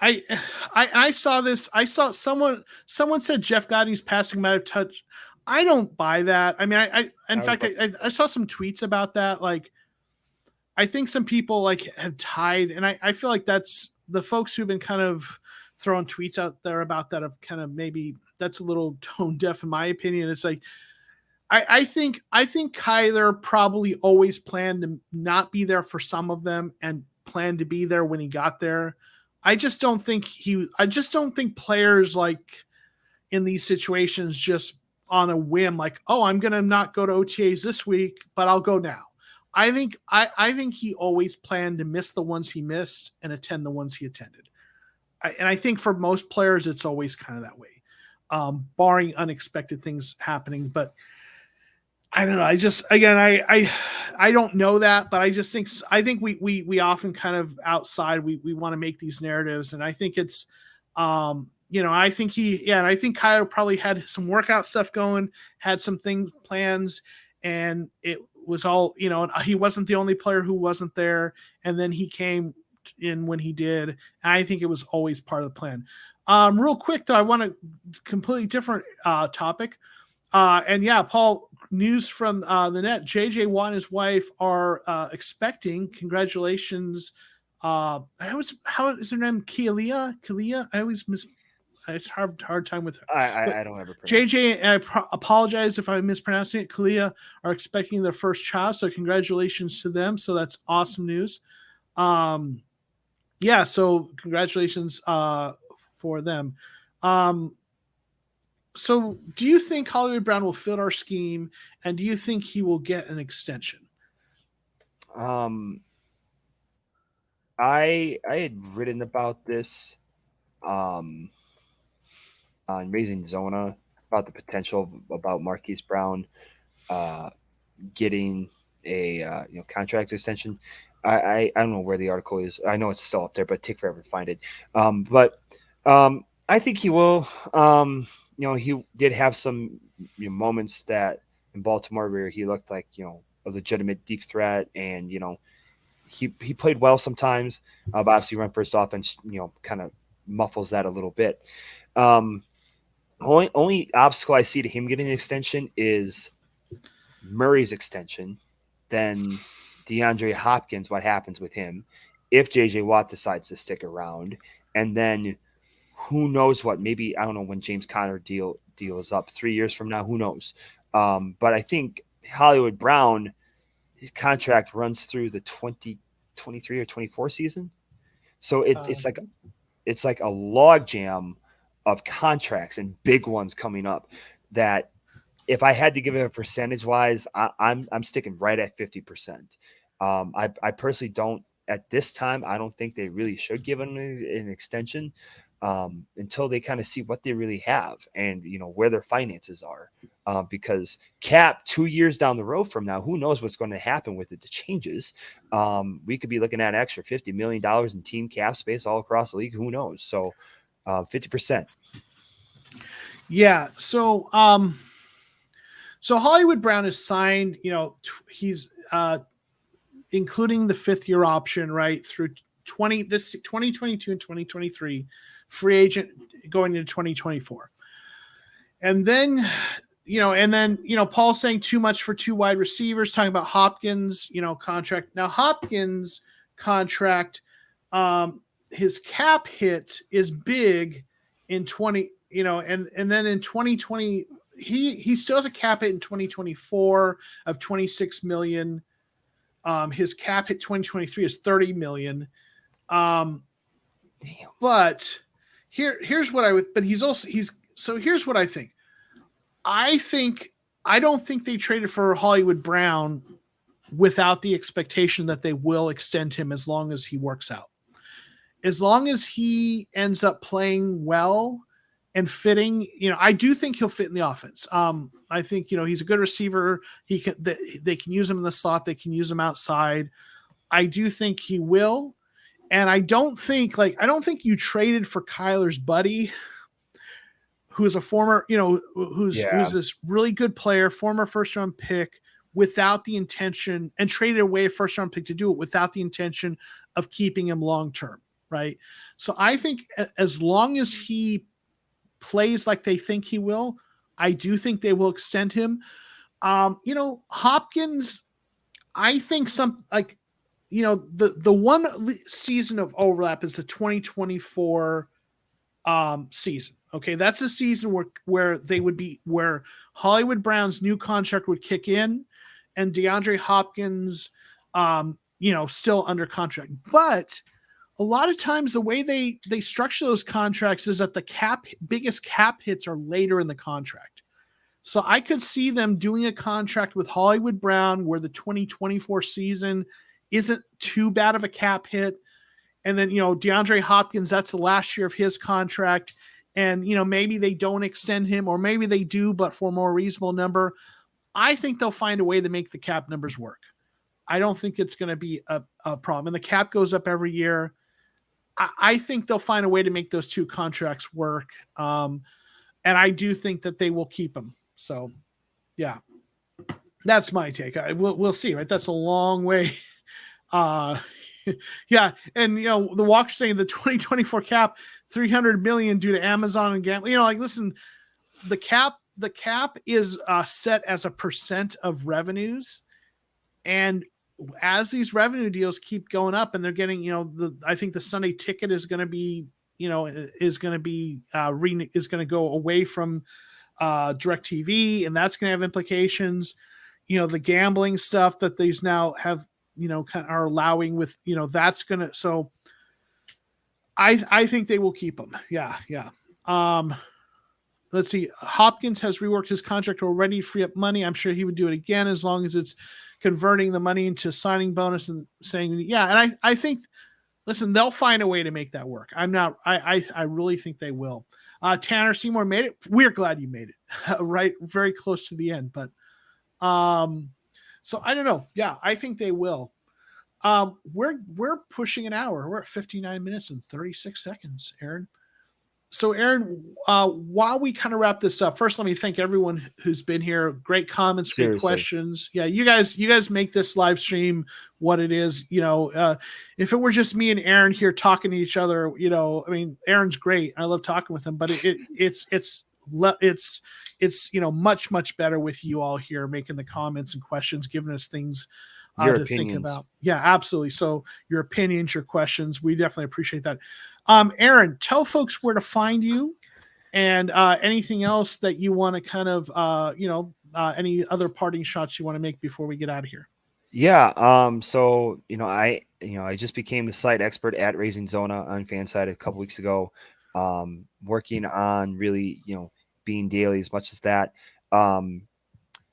I saw this. I saw someone said Jeff Gladney's passing might have touched. I don't buy that. I mean, I saw some tweets about that. Like, I think some people like have tied, and I feel like that's the folks who've been kind of throwing tweets out there about that have kind of, maybe that's a little tone deaf in my opinion. It's like, I think Kyler probably always planned to not be there for some of them and planned to be there when he got there. I just don't think players, like, in these situations, just on a whim, like, oh, I'm going to not go to OTAs this week, but I'll go now. I think he always planned to miss the ones he missed and attend the ones he attended. And I think for most players, it's always kind of that way, barring unexpected things happening. But I don't know. I don't know that, but I think we often kind of outside, we want to make these narratives. And I think it's, I think I think Kyle probably had some workout stuff going, had some plans, and it was all, he wasn't the only player who wasn't there. And then he came in when he did. And I think it was always part of the plan. Real quick though, I want a completely different topic. And yeah, Paul, news from the net. JJ Watt and his wife are expecting. Congratulations. How is her name? Kalia? I always it's hard time with her. I don't ever pronounce JJ, and I apologize if I'm mispronouncing it, Kalia are expecting their first child, so congratulations to them. So that's awesome news. Yeah, so congratulations for them. So do you think Hollywood Brown will fit our scheme, and do you think he will get an extension? I had written about this on Raising Zona, about the potential about Marquise Brown getting a contract extension. I don't know where the article is. I know it's still up there, but take forever to find it. But I think he will. He did have some moments that in Baltimore where he looked like, a legitimate deep threat, and, he played well sometimes, but obviously run first offense, kind of muffles that a little bit. Only obstacle I see to him getting an extension is Murray's extension, then DeAndre Hopkins, what happens with him, if JJ Watt decides to stick around, and then who knows what, maybe, I don't know when James Conner deal is up 3 years from now, who knows. But I think Hollywood Brown, his contract runs through the 2023 or 24 season. So it's like a log jam of contracts and big ones coming up that if I had to give it a percentage wise, I'm sticking right at 50%. I personally don't at this time. I don't think they really should give him an extension until they kind of see what they really have and where their finances are. Because cap 2 years down the road from now, who knows what's going to happen with it? The changes. We could be looking at an extra $50 million in team cap space all across the league. Who knows? So 50%. Yeah. So Hollywood Brown is signed, he's including the 5th-year option, right, through 2022 and 2023, free agent going into 2024. And then, Paul's saying too much for 2 wide receivers, talking about Hopkins, contract. Now, Hopkins' contract, his cap hit is big in 20, and then in 2020, he still has a cap hit in 2024 of 26 million. His cap hit 2023 is 30 million. But here's what here's what I think. I don't think they traded for Hollywood Brown without the expectation that they will extend him as long as he works out. As long as he ends up playing well and fitting, I do think he'll fit in the offense. I think, he's a good receiver. They can use him in the slot. They can use him outside. I do think he will. And I don't think you traded for Kyler's buddy, who's a former, who's this really good player, former first-round pick, without the intention, and traded away a first-round pick to do it without the intention of keeping him long-term, right? So I think as long as he plays like they think he will, I do think they will extend him. Hopkins, I think the one season of overlap is the 2024 season. Okay, that's a season where Hollywood Brown's new contract would kick in, and DeAndre Hopkins, still under contract. But a lot of times the way they structure those contracts is that the biggest cap hits are later in the contract. So I could see them doing a contract with Hollywood Brown where the 2024 season isn't too bad of a cap hit. And then, DeAndre Hopkins, that's the last year of his contract. And, maybe they don't extend him, or maybe they do, but for a more reasonable number. I think they'll find a way to make the cap numbers work. I don't think it's going to be a problem. And the cap goes up every year. I think they'll find a way to make those 2 contracts work. And I do think that they will keep them. So, yeah, that's my take. We'll see, right? That's a long way. Yeah. And, the Walker saying the 2024 cap, 300 million due to Amazon and gambling, listen, the cap is set as a % of revenues. And as these revenue deals keep going up and they're getting, I think the Sunday ticket is going to be, is going to go away from DirecTV, and that's going to have implications. The gambling stuff that these now have, kind of are allowing with, that's going to, so I think they will keep them. Yeah. Yeah. Let's see. Hopkins has reworked his contract already to free up money. I'm sure he would do it again as long as it's converting the money into signing bonus and saying, yeah. And I think, listen, they'll find a way to make that work. I really think they will. Tanner Seymour made it. We're glad you made it right. Very close to the end, but so I don't know. Yeah, I think they will. We're pushing an hour. We're at 59 minutes and 36 seconds, Aaron. So Aarron, while we kind of wrap this up, first let me thank everyone who's been here. Great comments, great Seriously. questions. Yeah, you guys make this live stream what it is. If it were just me and Aarron here talking to each other, I mean, Aaron's great. I love talking with him, but it's much better with you all here making the comments and questions, giving us things Your to opinions. think about. Yeah, absolutely. So your opinions, your questions, we definitely appreciate that. Aarron, tell folks where to find you and anything else that you want to kind of, any other parting shots you want to make before we get out of here. Yeah. So, I just became the site expert at Raising Zona on Fanside a couple weeks ago, working on really, being daily as much as that.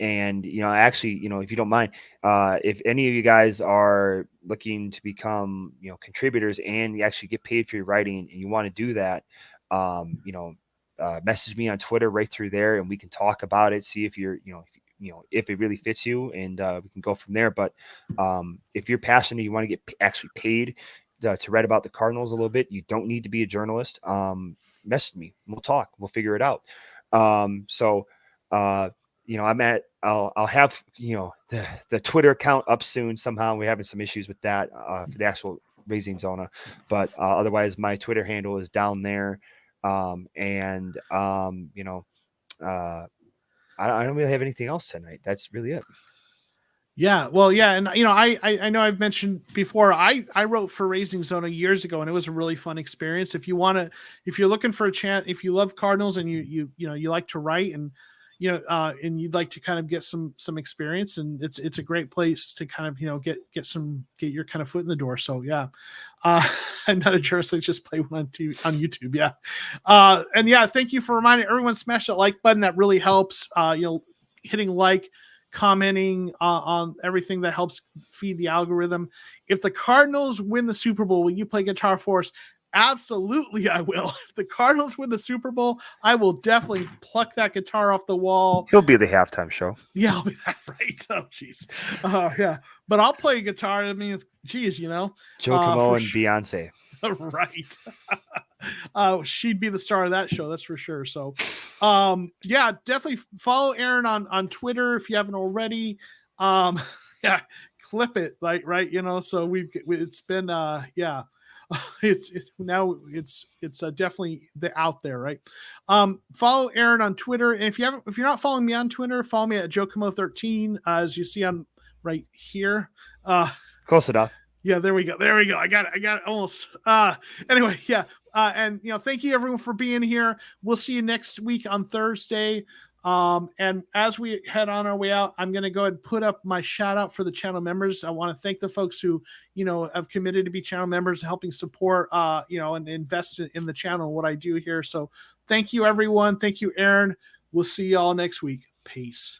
And, actually, if you don't mind, if any of you guys are looking to become, contributors and you actually get paid for your writing and you want to do that, message me on Twitter right through there and we can talk about it, see if you're, if it really fits you, and we can go from there. But if you're passionate, you want to get actually paid to write about the Cardinals a little bit, you don't need to be a journalist. Message me, we'll talk, we'll figure it out. I'll have, the Twitter account up soon. Somehow we're having some issues with that for the actual Raising Zona, but otherwise my Twitter handle is down there. I don't really have anything else tonight. That's really it. Yeah, well, yeah, and I know I've mentioned before. I wrote for Raising Zona years ago, and it was a really fun experience. If you're looking for a chance, if you love Cardinals and you like to write and and you'd like to kind of get some experience, and it's a great place to kind of get your kind of foot in the door. So yeah, I'm not a journalist. I just play one on YouTube. Yeah, and yeah, thank you for reminding everyone smash that like button. That really helps. Hitting like, commenting on everything that helps feed the algorithm. If the Cardinals win the Super Bowl, will you play guitar for us? Absolutely, I will. If the Cardinals win the Super Bowl, I will definitely pluck that guitar off the wall. He'll be the halftime show. Yeah, I'll be that right. Oh, jeez. Yeah, but I'll play guitar. I mean, geez, Joe Comeau and Beyonce. Right. She'd be the star of that show, that's for sure. So yeah, definitely follow Aarron on Twitter if you haven't already. Yeah, clip it, like, right, so it's been yeah. It's definitely out there, right? Follow Aarron on Twitter, and if you're not following me on Twitter, follow me at JoeComo13, as you see on right here. Close enough. Yeah, there we go. I got it almost. Anyway, yeah. And thank you everyone for being here. We'll see you next week on Thursday. And as we head on our way out, I'm going to go ahead and put up my shout out for the channel members. I want to thank the folks who, have committed to be channel members, helping support, and invest in the channel and what I do here. So thank you, everyone. Thank you, Aarron. We'll see you all next week. Peace.